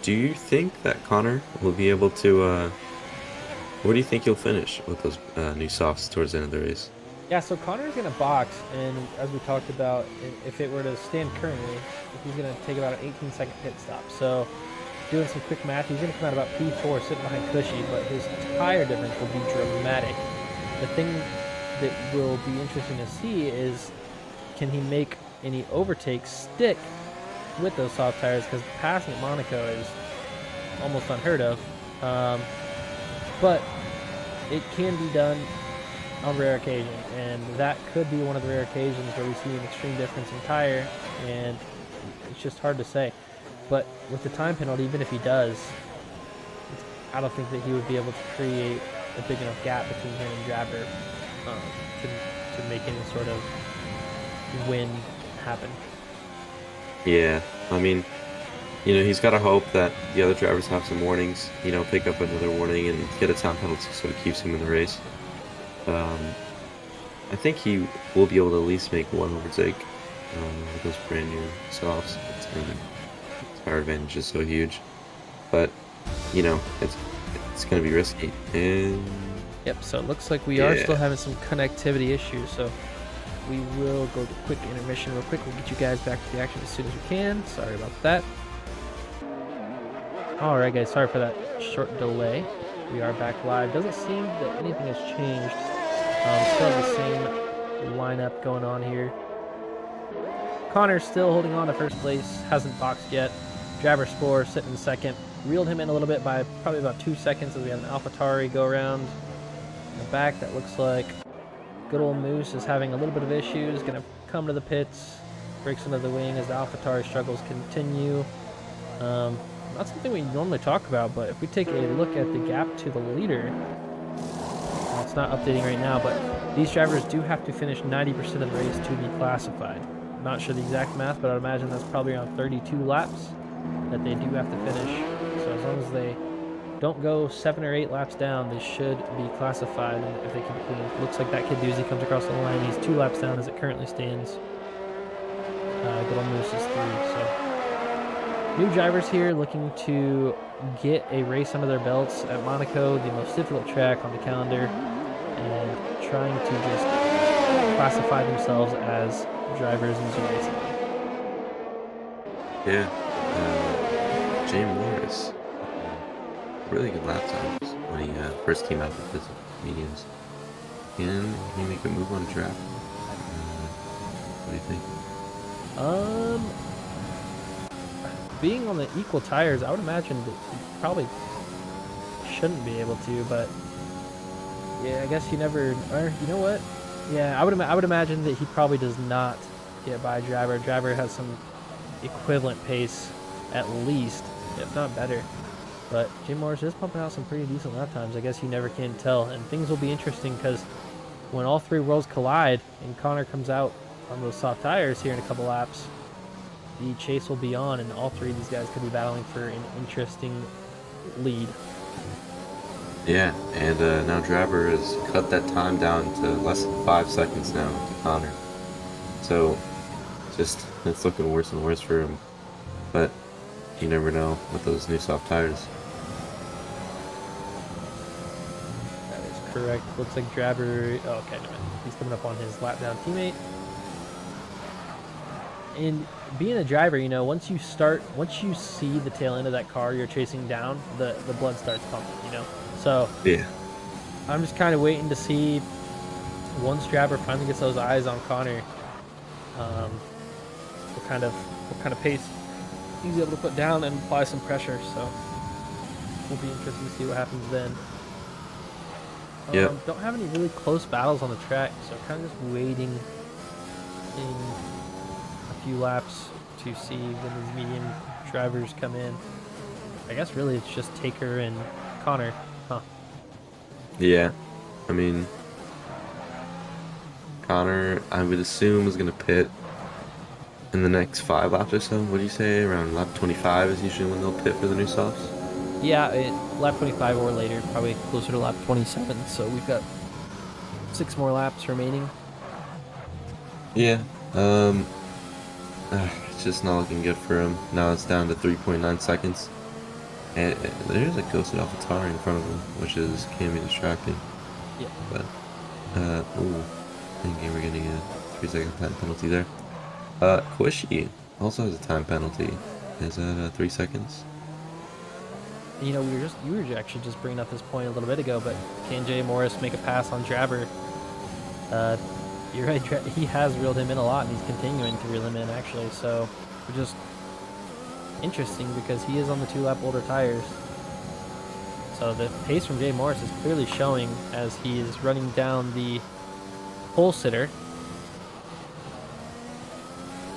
Do you think that Connor will be able to, where do you think he'll finish with those new softs towards the end of the race? Yeah, so Connor's going to box, and as we talked about, if it were to stand currently, he's going to take about an 18-second pit stop. So doing some quick math, he's going to come out about P4 sitting behind Cushy, but his tire difference will be dramatic. The thing that will be interesting to see is, can he make any overtakes stick with those soft tires, because passing at Monaco is almost unheard of. But it can be done on rare occasion, and that could be one of the rare occasions where we see an extreme difference in tire, and it's just hard to say. But with the time penalty, even if he does, I don't think that he would be able to create a big enough gap between him and Jabber to make any sort of win happen. Yeah, I mean, you know, he's got to hope that the other drivers have some warnings, you know, pick up another warning and get a time penalty so it keeps him in the race. I think he will be able to at least make one overtake with those brand new softs. Tire advantage is so huge, but you know, it's going to be risky. And yep, so it looks like we are still having some connectivity issues, so we will go to quick intermission real quick. We'll get you guys back to the action as soon as we can. Sorry about that. Alright guys, sorry for that short delay. We are back live. Doesn't seem that anything has changed. Still have the same lineup going on here. Connor's still holding on to first place. Hasn't boxed yet. Jabber Spore sitting in second. Reeled him in a little bit by probably about 2 seconds as we had an AlphaTauri go around. In the back, that looks like good old Moose is having a little bit of issues. Going to come to the pits, breaks into the wing as the AlphaTauri struggles continue. Not something we normally talk about, but if we take a look at the gap to the leader, it's not updating right now, but these drivers do have to finish 90% of the race to be classified. I'm not sure the exact math, but I'd imagine that's probably around 32 laps that they do have to finish. So as long as they don't go 7 or 8 laps down, they should be classified if they keep clean. Looks like that kid Doozy comes across the line. He's 2 laps down as it currently stands. Good old Moose is 3. So new drivers here looking to get a race under their belts at Monaco, the most difficult track on the calendar, and trying to just classify themselves as drivers in Zoom racing. Yeah, Jay Morris, really good lap times when he first came out with his mediums. Can he make a move on track? What do you think? Being on the equal tires, I would imagine that he probably shouldn't be able to, but yeah, I guess you never. Or you know what? Yeah, I would imagine that he probably does not get by driver. Driver has some equivalent pace, at least, if not better. But Jay Morris is pumping out some pretty decent lap times. I guess you never can tell, and things will be interesting because when all 3 worlds collide and Connor comes out on those soft tires here in a couple laps, the chase will be on, and all 3 of these guys could be battling for an interesting lead. Yeah, and now Driver has cut that time down to less than 5 seconds now to Connor. So, just it's looking worse and worse for him. But you never know with those new soft tires. That is correct. Looks like Driver. Oh, okay, no, he's coming up on his lap down teammate. And being a driver, you know, once you see the tail end of that car you're chasing down, the blood starts pumping, you know. So yeah, I'm just kind of waiting to see once Driver finally gets those eyes on Connor, what kind of pace he's able to put down and apply some pressure. So we'll be interested to see what happens then. Yeah. Don't have any really close battles on the track, so kind of just waiting in few laps to see when these medium drivers come in. I guess really it's just Taker and Connor, huh? Yeah, I mean, Connor, I would assume, is going to pit in the next 5 laps or so. What do you say? Around lap 25 is usually when they'll pit for the new softs? Yeah, lap 25 or later, probably closer to lap 27. So we've got 6 more laps remaining. Yeah, it's just not looking good for him. Now it's down to 3.9 seconds. And there's a ghosted AlphaTauri in front of him, which can be distracting. Yeah. But, ooh, thinking we're getting a 3-second time penalty there. Quishy also has a time penalty. Is that 3 seconds? You know, you were actually just bringing up this point a little bit ago, but can Jay Morris make a pass on Driver? You're right, he has reeled him in a lot, and he's continuing to reel him in, actually. So, just interesting because he is on the 2-lap older tires. So the pace from Jay Morris is clearly showing as he is running down the pole sitter.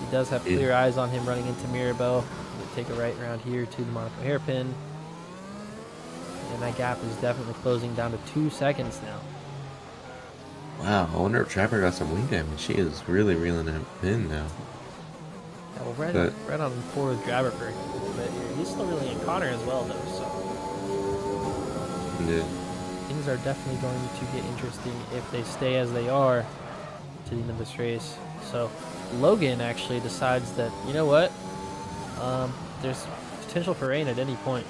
He does have clear eyes on him running into Mirabeau. We'll take a right around here to the Monaco hairpin. And that gap is definitely closing down to 2 seconds now. Wow, I wonder if Trapper got some wing damage. She is really reeling him in now. Yeah, well, right on four with Driver for a little bit here. He's still really in Connor as well, though, so. Yeah. Things are definitely going to get interesting if they stay as they are to the end of this race. So, Logan actually decides that, you know what? There's potential for rain at any point.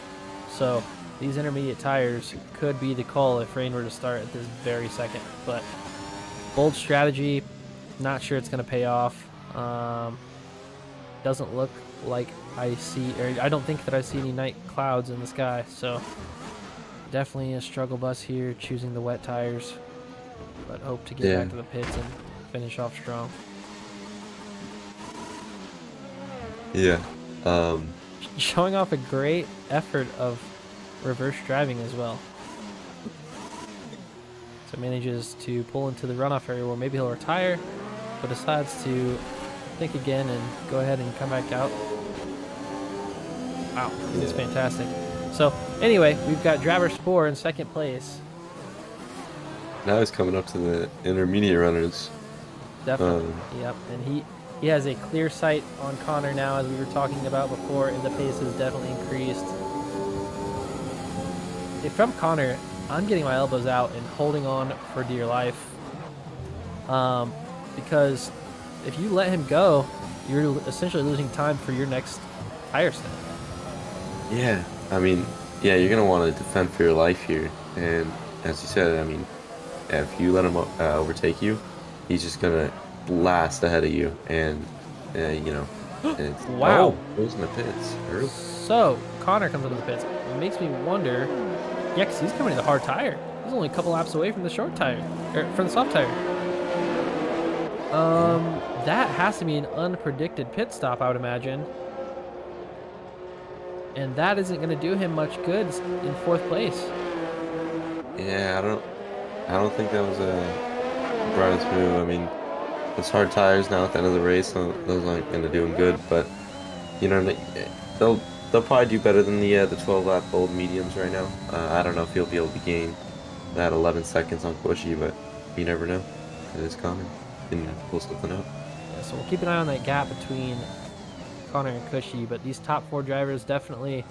So, these intermediate tires could be the call if rain were to start at this very second. But bold strategy, not sure it's going to pay off. Doesn't look like I don't think that I see any night clouds in the sky. So definitely a struggle bus here, choosing the wet tires. But hope to get back to the pits and finish off strong. Yeah. Showing off a great effort of reverse driving as well. So manages to pull into the runoff area where maybe he'll retire, but decides to think again and go ahead and come back out. Wow, this is fantastic. So anyway, we've got Driver Spore in second place. Now he's coming up to the intermediate runners. Definitely. Yep. And he has a clear sight on Connor now, as we were talking about before, and the pace has definitely increased. If I'm Connor, I'm getting my elbows out and holding on for dear life. Because if you let him go, you're essentially losing time for your next tire stint. Yeah, I mean, yeah, you're gonna want to defend for your life here, and as you said, I mean, if you let him overtake you, he's just gonna blast ahead of you, and you know, it's, Wow. Oh, goes in the pits. Early. So Connor comes into the pits. It makes me wonder. Yeah, because he's coming to the hard tire. He's only a couple laps away from the short tire, or from the soft tire. That has to be an unpredicted pit stop, I would imagine. And that isn't going to do him much good in fourth place. Yeah, I don't think that was a brightest move. I mean, those hard tires now at the end of the race, those aren't gonna do him good, but you know, they'll probably do better than the 12 lap old mediums right now. I don't know if he'll be able to gain that 11 seconds on Bushy, but you never know. It is Connor. Can pull something out. Yeah, so we'll keep an eye on that gap between Connor and Cushy, but these top four drivers definitely,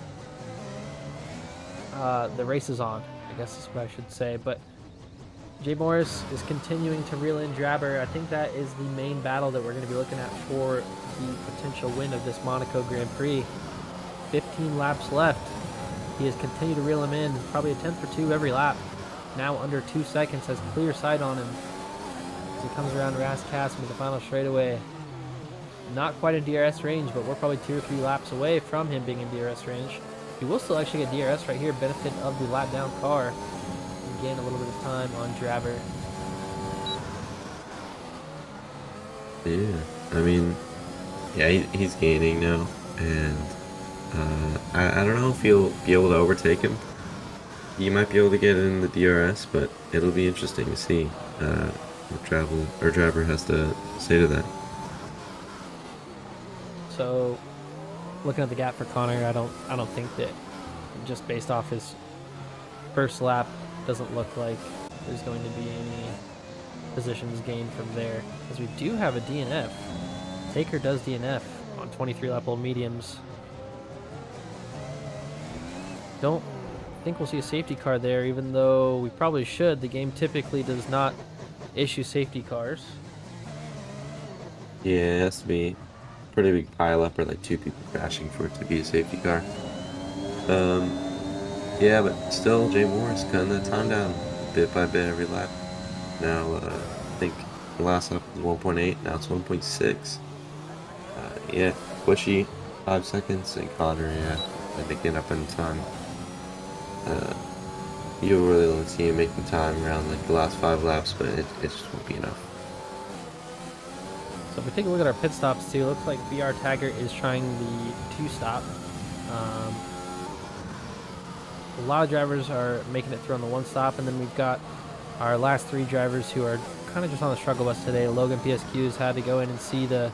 the race is on, I guess is what I should say. But Jay Morris is continuing to reel in Drabber. I think that is the main battle that we're going to be looking at for the potential win of this Monaco Grand Prix. 15 laps left. He has continued to reel him in, probably a tenth or two every lap. Now under 2 seconds, has clear sight on him as he comes around Ras Kassem with the final straightaway. Not quite in DRS range, but we're probably 2 or 3 laps away from him being in DRS range. He will still actually get DRS right here, benefit of the lap down car, and gain a little bit of time on Drabber. Yeah, I mean, yeah, he's gaining now, and I don't know if he'll be able to overtake him. He might be able to get in the DRS, but it'll be interesting to see what Drabber has to say to that. So, looking at the gap for Connor, I don't think that, just based off his first lap, doesn't look like there's going to be any positions gained from there. As we do have a DNF. Taker does DNF on 23 lap old mediums. Don't think we'll see a safety car there, even though we probably should. The game typically does not issue safety cars. Yeah, it has to be a pretty big pileup or like 2 people crashing for it to be a safety car. Yeah, but still, Jay Morris cutting that time down bit by bit every lap. Now, I think the last lap was 1.8, now it's 1.6. Yeah, Bushy, 5 seconds, and Connor, yeah, I think getting up in time. You really don't see him making time around like the last 5 laps, but it just won't be enough. So if we take a look at our pit stops too, it looks like BR Taggart is trying the 2-stop. A lot of drivers are making it through on the 1-stop, and then we've got our last 3 drivers who are kind of just on the struggle bus today. Logan PSQ's had to go in and see the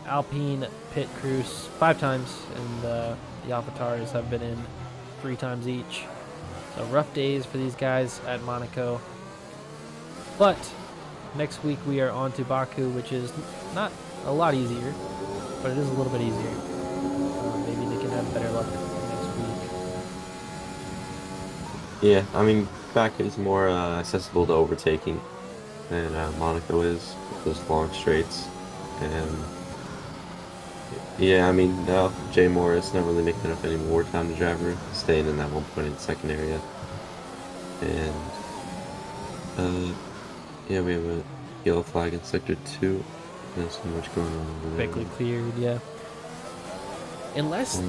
Alpine pit crews 5 times, and the AlphaTaurs have been in 3 times each. So rough days for these guys at Monaco. But next week we are on to Baku, which is not a lot easier, but it is a little bit easier. Maybe they can have better luck next week. Yeah, I mean, Baku is more accessible to overtaking than Monaco is with those long straights. And yeah, I mean, now Jay Morris not really making up any more time to Driver, staying in that 1.8 second area. And yeah, we have a yellow flag in sector 2. There's so much going on over there. Quickly cleared, yeah. Unless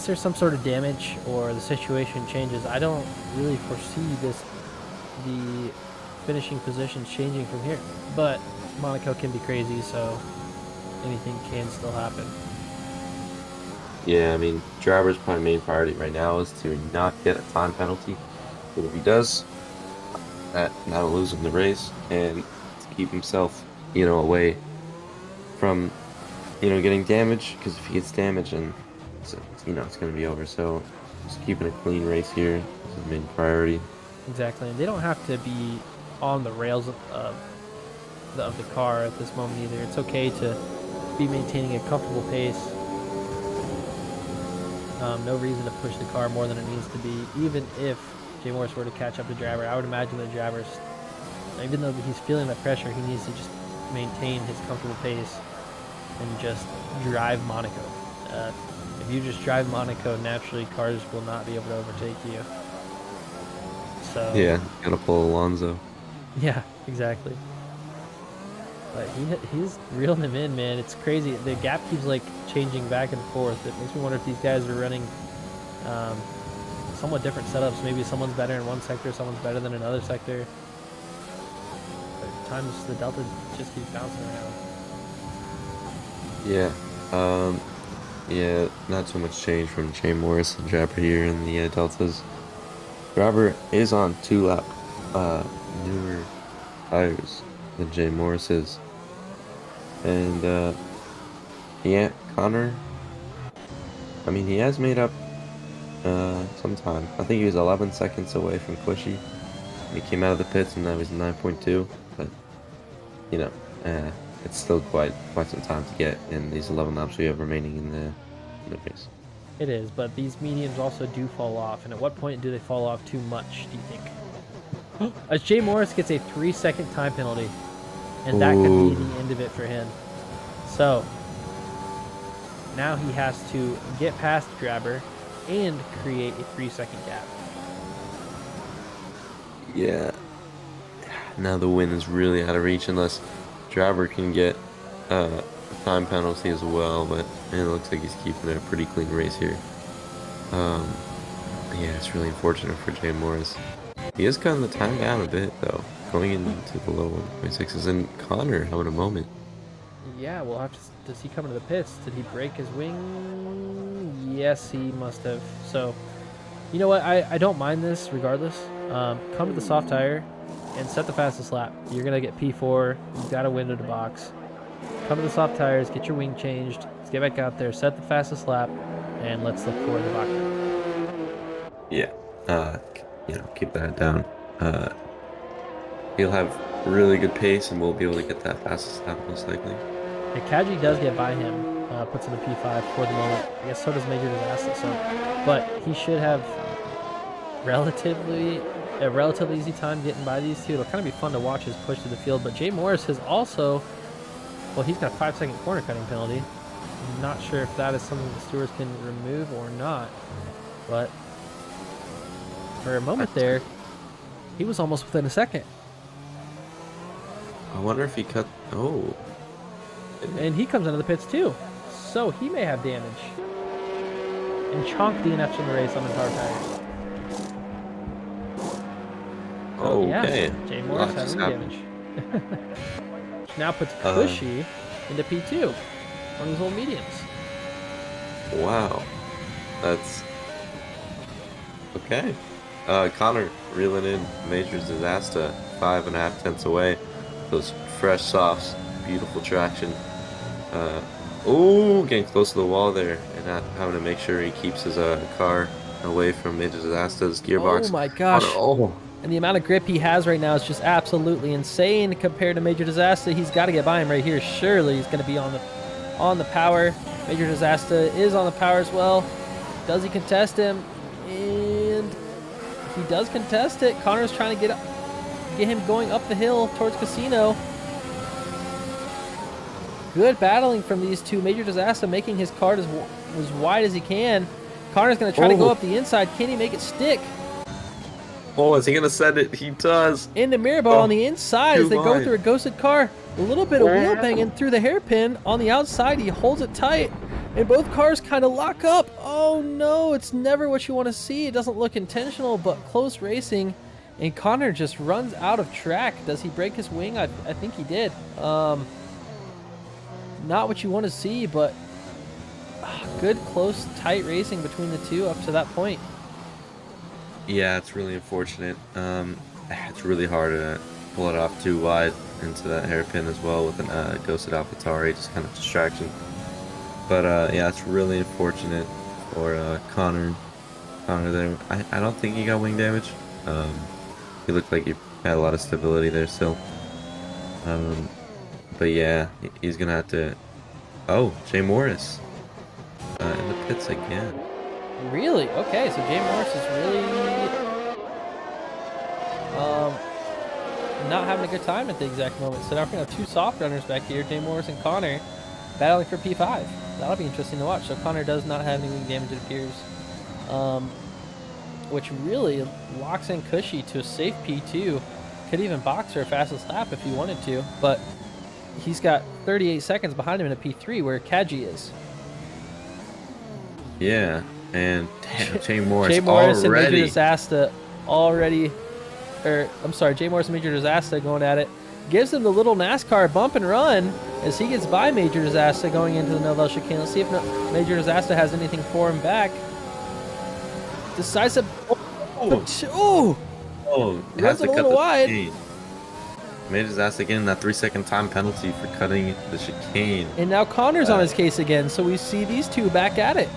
there's some sort of damage or the situation changes, I don't really foresee the finishing positions changing from here. But Monaco can be crazy, so anything can still happen. Yeah, I mean, Driver's probably main priority right now is to not get a time penalty. But if he does, that not lose him the race and to keep himself, away from, getting damage. Because if he gets damage, and it's going to be over. So just keeping a clean race here is his main priority. Exactly, and they don't have to be on the rails of the car at this moment either. It's okay to be maintaining a comfortable pace. No reason to push the car more than it needs to be. Even if Jay Morris were to catch up to Driver, I would imagine the Driver's, even though he's feeling that pressure, he needs to just maintain his comfortable pace and just drive Monaco. If you just drive Monaco, naturally cars will not be able to overtake you. So Yeah, gotta pull Alonso. yeah, exactly. But he's reeling him in, man. It's crazy. The gap keeps like changing back and forth. It makes me wonder if these guys are running somewhat different setups. Maybe someone's better in one sector, someone's better than another sector. But at times the delta just keeps bouncing around. Yeah, yeah, not too much change from Jay Morris and Jabber here in the deltas. Jabber is on 2-lap newer tires than Jay Morris is. And yeah, Connor, I mean, he has made up some time. I think he was 11 seconds away from Cushy. He came out of the pits and now he's 9.2, but it's still quite some time to get in these 11 laps we have remaining in the race. It is, but these mediums also do fall off. And at what point do they fall off too much, do you think? As Jay Morris gets a 3-second time penalty, and that could be the end of it for him. So now he has to get past Grabber and create a 3-second gap. Yeah. Now the win is really out of reach unless Grabber can get a time penalty as well, but it looks like he's keeping it a pretty clean race here. Yeah, it's really unfortunate for Jay Morris. He is cutting the time down a bit, though, going into the low 1.6s, and Connor having a moment. Yeah, we'll have to. Does he come into the pits? Did he break his wing? Yes, he must have. So, you know what? I don't mind this regardless. Come to the soft tire and set the fastest lap. You're going to get P4. You've got a window to box. Come to the soft tires, get your wing changed. Let's get back out there, set the fastest lap, and let's look for the box. Yeah. Keep that down. He'll have really good pace, and we'll be able to get that fastest lap most likely. And Kaji does get by him, puts in a P5 for the moment. I guess so does Major Disaster. But he should have a relatively easy time getting by these two. It'll kind of be fun to watch his push to the field. But Jay Morris has also, well, he's got a 5-second corner cutting penalty. I'm not sure if that is something the stewards can remove or not, but for a moment there, he was almost within a second. I wonder if he cut. Oh. And he comes into the pits too, so he may have damage. And Chonk DNFs in the race on the car tires. So, okay. Yeah, Jay Morris has damage. Which now puts Cushy into P2 on his old mediums. Wow. That's okay. Connor reeling in Major Disaster, 5.5 tenths away. Those fresh softs, beautiful traction. Getting close to the wall there and not having to make sure he keeps his car away from Major Disaster's gearbox. Oh my gosh. And the amount of grip he has right now is just absolutely insane compared to Major Disaster. He's got to get by him right here. Surely he's going to be on the power. Major Disaster is on the power as well. Does he contest him? And he does contest it. Connor's trying to get him going up the hill towards Casino. Good battling from these two. Major Disaster making his cart as wide as he can. Connor's going to try to go up the inside. Can he make it stick? Oh, is he going to send it? He does. Into Mirabal on the inside as they go through a ghosted car. A little bit of wheel banging through the hairpin. On the outside, he holds it tight. And both cars kind of lock up. Oh no, it's never what you want to see. It doesn't look intentional, but close racing. And Connor just runs out of track. Does he break his wing? I think he did. Not what you want to see, but good, close, tight racing between the two up to that point. Yeah, it's really unfortunate. it's really hard to pull it off too wide into that hairpin as well with an ghosted AlphaTauri, just kind of distraction. But yeah, it's really unfortunate for Connor. Connor there. I don't think he got wing damage. He looked like he had a lot of stability there still. Um, but yeah, he's gonna have to. Oh, Jay Morris in the pits again. Really? Okay, so Jay Morris is really not having a good time at the exact moment. So now we're going to have two soft runners back here, Jay Morris and Connor, battling for P5. That'll be interesting to watch. So Connor does not have any wing damage, it appears, which really locks in Cushy to a safe P2. Could even box her fastest lap if he wanted to, but he's got 38 seconds behind him in a P3 where Kaji is. Yeah, and damn, Jay Morris, Jay Morris already. and Major Disaster already, I'm sorry, Jay Morris and Major Disaster going at it. Gives him the little NASCAR bump and run as he gets by Major Disaster going into the Novell chicane. Let's see if Major Disaster has anything for him back. Decisive. Oh, Has runs it to a cut little the wide. chicane. Major Disaster getting that 3-second time penalty for cutting the chicane. And now Connor's on his case again, so we see these two back at it.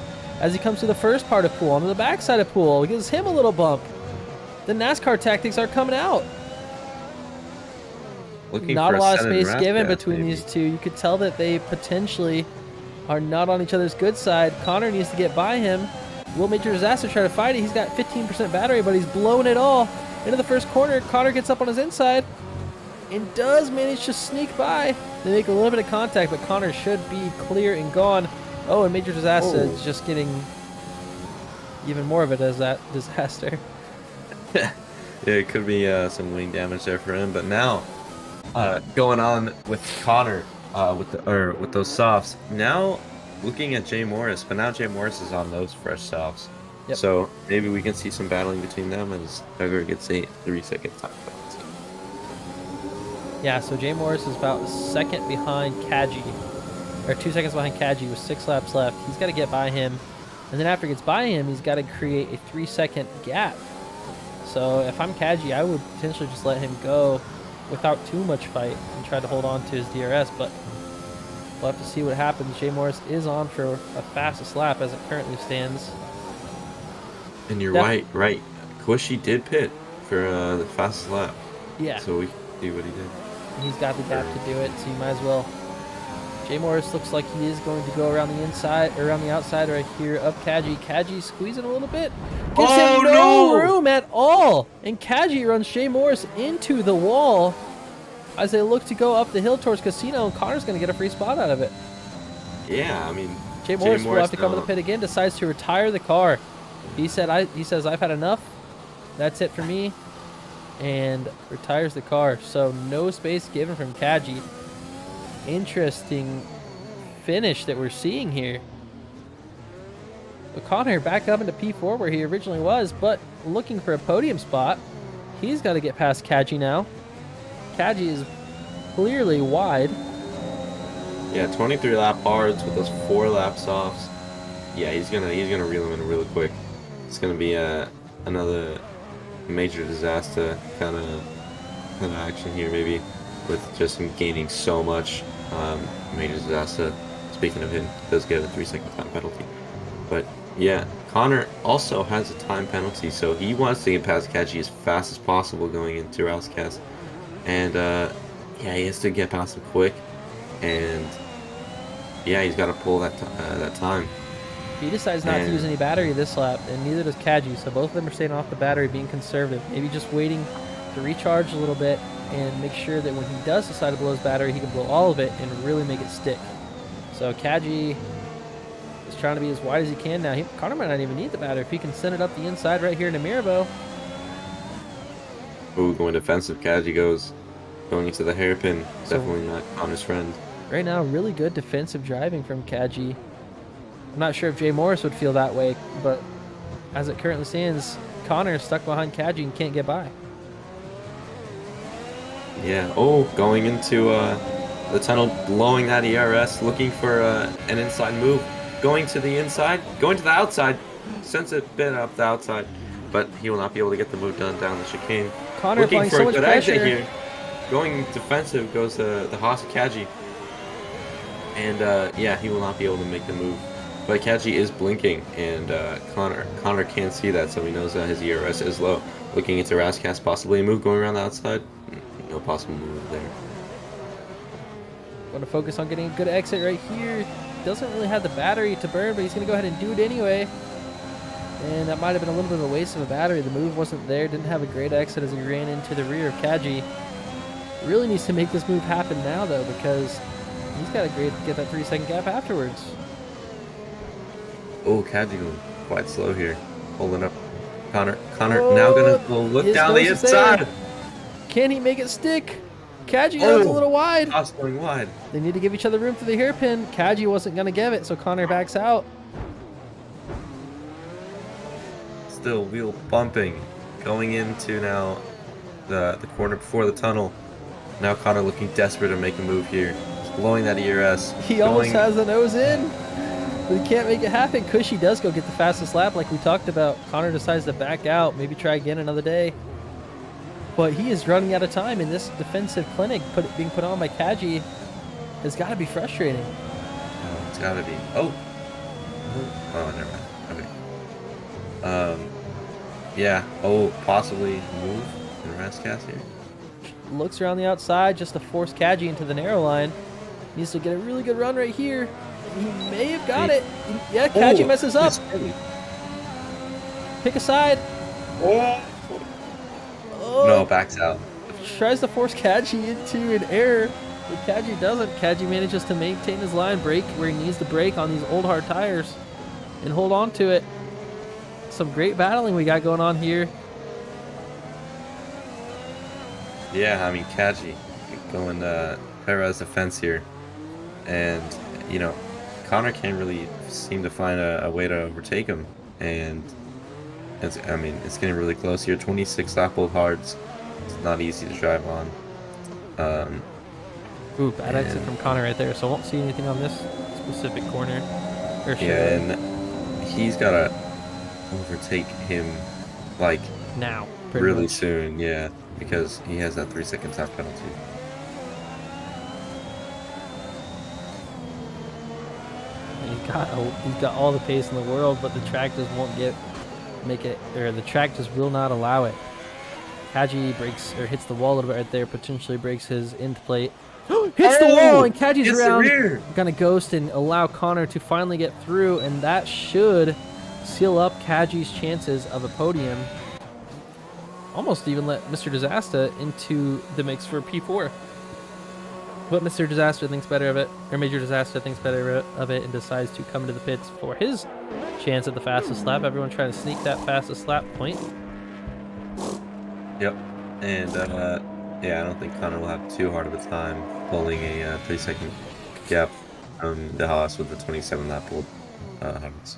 As he comes to the first part of pool, onto the backside of pool, gives him a little bump. The NASCAR tactics are coming out. Looking Not for a lot of 7 space wrap given gas, between maybe. these two. You could tell that they potentially are not on each other's good side. Connor needs to get by him. Will Major Disaster try to fight it? He's got 15% battery, but he's blowing it all. Into the first corner, Connor gets up on his inside and does manage to sneak by. They make a little bit of contact, but Connor should be clear and gone. Oh, and Major Disaster is just getting even more of it as that disaster. Yeah, it could be some wing damage there for him. But now, going on with Connor, with those softs. Now, looking at Jay Morris, but now Jay Morris is on those fresh softs. Yep. So maybe we can see some battling between them as Duggar gets a 3-second time penalty. Yeah, so Jay Morris is about a second behind Kaji, or 2 seconds behind Kaji with 6 laps left. He's got to get by him, and then after he gets by him, he's got to create a 3-second gap. So if I'm Kaji, I would potentially just let him go without too much fight and try to hold on to his DRS, but we'll have to see what happens. Jay Morris is on for a fastest lap as it currently stands. And you're right. Cushy did pit for the fastest lap. Yeah. So we can see what he did. He's got the gap to do it, so you might as well. Jay Morris looks like he is going to go around the inside, or around the outside right here of Kaji. Kaji squeezing a little bit. Gives him no room at all. And Kaji runs Jay Morris into the wall as they look to go up the hill towards Casino, and Connor's going to get a free spot out of it. Yeah, I mean, Jay Morris will have to come to the pit again, decides to retire the car. He says, I've had enough. That's it for me. And retires the car. So no space given from Kaji. Interesting finish that we're seeing here. But Connor back up into P4 where he originally was, but looking for a podium spot. He's got to get past Kaji now. Kaji is clearly wide. Yeah, 23 lap hards with those 4 lap softs. Yeah, he's gonna reel him in really quick. It's gonna be another Major Disaster kind of action here, maybe, with just him gaining so much. Major Disaster, speaking of him, does get a 3-second time penalty. But yeah, Connor also has a time penalty, so he wants to get past Kaji as fast as possible going into Rouscast. And yeah, he has to get past him quick, and yeah, he's got to pull that time. He decides not to use any battery this lap, and neither does Kaji, so both of them are staying off the battery, being conservative. Maybe just waiting to recharge a little bit and make sure that when he does decide to blow his battery, he can blow all of it and really make it stick. So Kaji is trying to be as wide as he can now. Connor might not even need the battery if he can send it up the inside right here into Mirabeau. Ooh, going defensive, Kaji goes. Going into the hairpin, So- definitely not Connor's friend. Right now, really good defensive driving from Kaji. I'm not sure if Jay Morris would feel that way, but as it currently stands, Connor is stuck behind Kaji and can't get by. Yeah, oh, going into the tunnel, blowing that ERS, looking for an inside move. Going to the inside, going to the outside, sends it a bit up the outside, but he will not be able to get the move done down the chicane. Connor Looking applying for so a much good pressure. exit here. Going defensive goes the Haas Kaji. And yeah, he will not be able to make the move. But Kaji is blinking, and Connor can't see that, so he knows that his ERS is low. Looking into Rascast, possibly a move going around the outside. No possible move there. Going to focus on getting a good exit right here. Doesn't really have the battery to burn, but he's going to go ahead and do it anyway. And that might have been a little bit of a waste of a battery. The move wasn't there. Didn't have a great exit as he ran into the rear of Kaji. Really needs to make this move happen now, though, because he's got to get that 3-second gap afterwards. Oh, Kaji going quite slow here. Holding up Connor. Connor now going to look down the inside. Can he make it stick? Kaji goes a little wide. Haas going wide. They need to give each other room for the hairpin. Kaji wasn't going to give it, so Connor backs out. Still wheel bumping. Going into now the corner before the tunnel. Now Connor looking desperate to make a move here. Blowing that ERS. He almost has the nose in, but he can't make it happen. Cushy does go get the fastest lap like we talked about. Connor decides to back out, maybe try again another day. But he is running out of time, and this defensive clinic being put on by Kaji has got to be frustrating. Oh, it's got to be. Oh, never mind. Okay. Yeah. Oh, possibly move in Rascast here. Looks around the outside just to force Kaji into the narrow line. Needs to get a really good run right here. He may have got it. Yeah, Kaji messes up. Pick a side. No, backs out. Tries to force Kaji into an error, but Kaji doesn't. Kaji manages to maintain his line, brake where he needs to brake on these old hard tires, and hold on to it. Some great battling we got going on here. Yeah, I mean, Kaji going Perez defense here. And, you know, Connor can't really seem to find a way to overtake him. And, it's getting really close here. 26 lap both hards. It's not easy to drive on. Ooh, bad exit from Connor right there, so I won't see anything on this specific corner. Yeah, and he's got to overtake him, like, now. Really much. soon, yeah. Because he has that 3-second top penalty. He's got all the pace in the world, but the track just won't the track just will not allow it. Kaji breaks or hits the wall a little bit right there, potentially breaks his end plate. Hits the wall, and Kaji's around. Gonna ghost and allow Connor to finally get through, and that should seal up Kaji's chances of a podium. Almost even let Mr. Disaster into the mix for P4. But Mr. Disaster thinks better of it, or Major Disaster thinks better of it, and decides to come into the pits for his chance at the fastest lap. Everyone trying to sneak that fastest lap point. Yep. And, yeah, I don't think Connor will have too hard of a time pulling a 3-second gap from the Haas with the 27 lap pulled hards.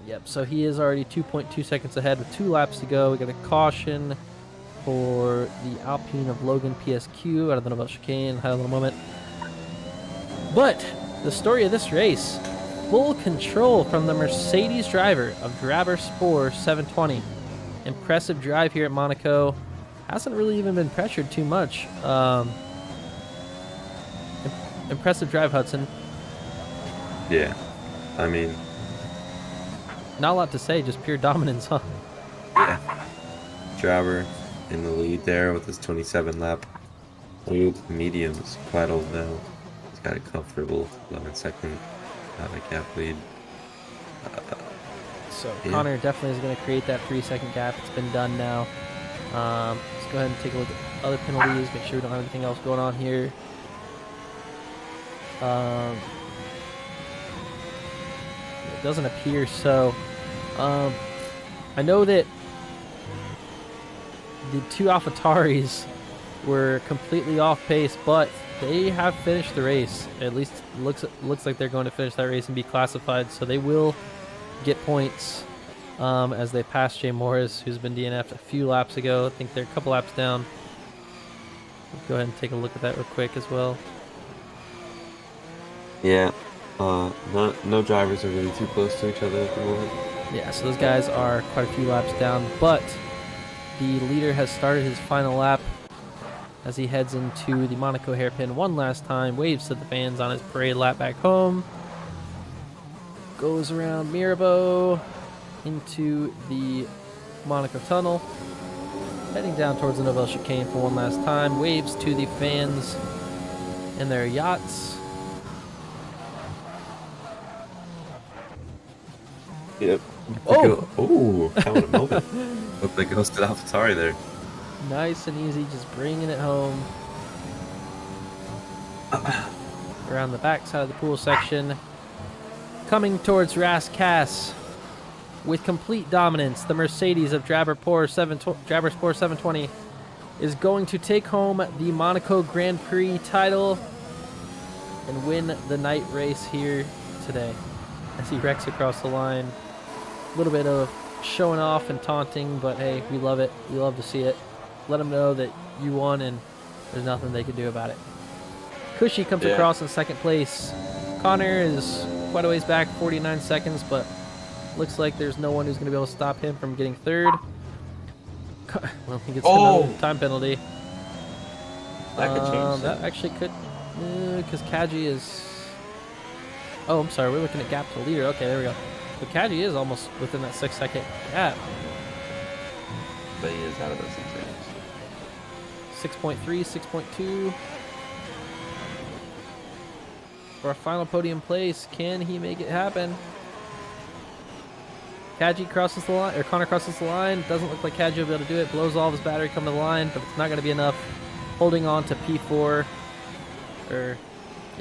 Yep, so he is already 2.2 seconds ahead with 2 laps to go. We got a caution for the Alpine of Logan PSQ out of the Nobel Chicane. Had a little moment. But the story of this race, full control from the Mercedes driver of Drabber Spore 720. Impressive drive here at Monaco. Hasn't really even been pressured too much. Impressive drive, Hudson. Yeah, I mean, not a lot to say, just pure dominance, huh? Yeah. Driver in the lead there with his 27 lap. Old medium is quite old now. He's got a comfortable 11-second gap lead. So yeah. Connor definitely is going to create that 3-second gap. It's been done now. Let's go ahead and take a look at other penalties, make sure we don't have anything else going on here. It doesn't appear so. I know that the 2 AlphaTauris were completely off pace, but they have finished the race. At least it looks like they're going to finish that race and be classified, so they will get points as they pass Jay Morris, who's been DNF'd a few laps ago. I think they're a couple laps down. Let's go ahead and take a look at that real quick as well. Yeah, no drivers are really too close to each other at the moment. Yeah, so those guys are quite a few laps down, but the leader has started his final lap as he heads into the Monaco hairpin one last time, waves to the fans on his parade lap back home, goes around Mirabeau into the Monaco tunnel, heading down towards the Nouvelle Chicane for one last time, waves to the fans in their yachts. Yep. Oh! Having a moment. Looked like ghosted AlphaTauri there. Nice and easy, just bringing it home. Around the back side of the pool section. Coming towards Rascasse with complete dominance, the Mercedes of Drabersport 720 is going to take home the Monaco Grand Prix title and win the night race here today. As he wrecks across the line. A little bit of showing off and taunting, but hey, we love it. We love to see it. Let them know that you won and there's nothing they can do about it. Cushy comes across in second place. Connor is quite a ways back, 49 seconds, but looks like there's no one who's going to be able to stop him from getting third. Well, he gets another time penalty. That could change. That actually could, because Kaji is... Oh, I'm sorry, we're looking at gap to leader. Okay, there we go. So Kaji is almost within that 6-second gap. But he is out of those 6 seconds. 6.3, 6.2. For a final podium place, can he make it happen? Kaji crosses the line, or Connor crosses the line. Doesn't look like Kaji will be able to do it. Blows all of his battery coming to the line, but it's not going to be enough. Holding on to P4,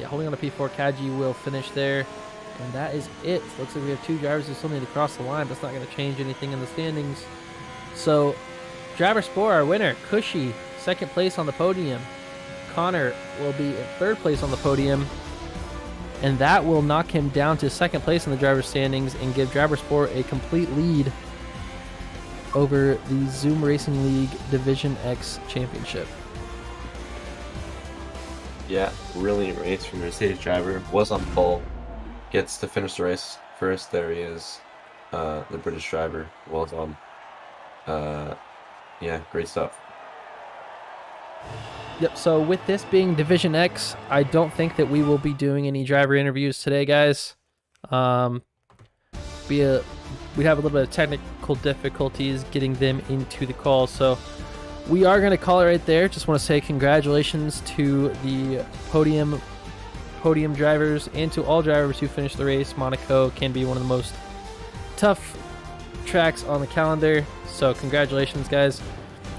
holding on to P4. Kaji will finish there, and that is it. Looks like we have two drivers who still need to cross the line. That's not going to change anything in the standings. So, Drabersport, our winner. Cushy, second place on the podium. Connor will be in third place on the podium. And that will knock him down to second place in the driver's standings and give Drabersport a complete lead over the Zoom Racing League Division X Championship. Yeah, brilliant race from the Mercedes driver. Was on pole. Gets to finish the race first. There he is. The British driver. Well done. Yeah, great stuff. Yep, so with this being Division X, I don't think that we will be doing any driver interviews today, guys. We'd have a little bit of technical difficulties getting them into the call, so we are going to call it right there. Just want to say congratulations to the podium drivers and to all drivers who finished the race. Monaco can be one of the most tough tracks on the calendar, so congratulations, guys.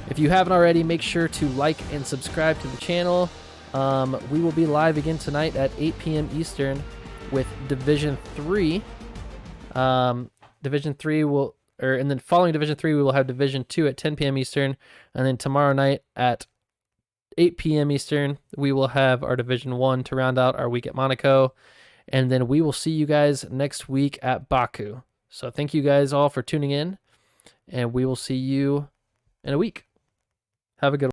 If you haven't already, make sure to like and subscribe to the channel. We will be live again tonight at 8 p.m. Eastern with Division 3. Division 3 will, and then following Division 3, we will have Division 2 at 10 p.m. Eastern. And then tomorrow night at 8 p.m. Eastern, we will have our Division 1 to round out our week at Monaco. And then we will see you guys next week at Baku. So thank you guys all for tuning in, and we will see you in a week. Have a good one.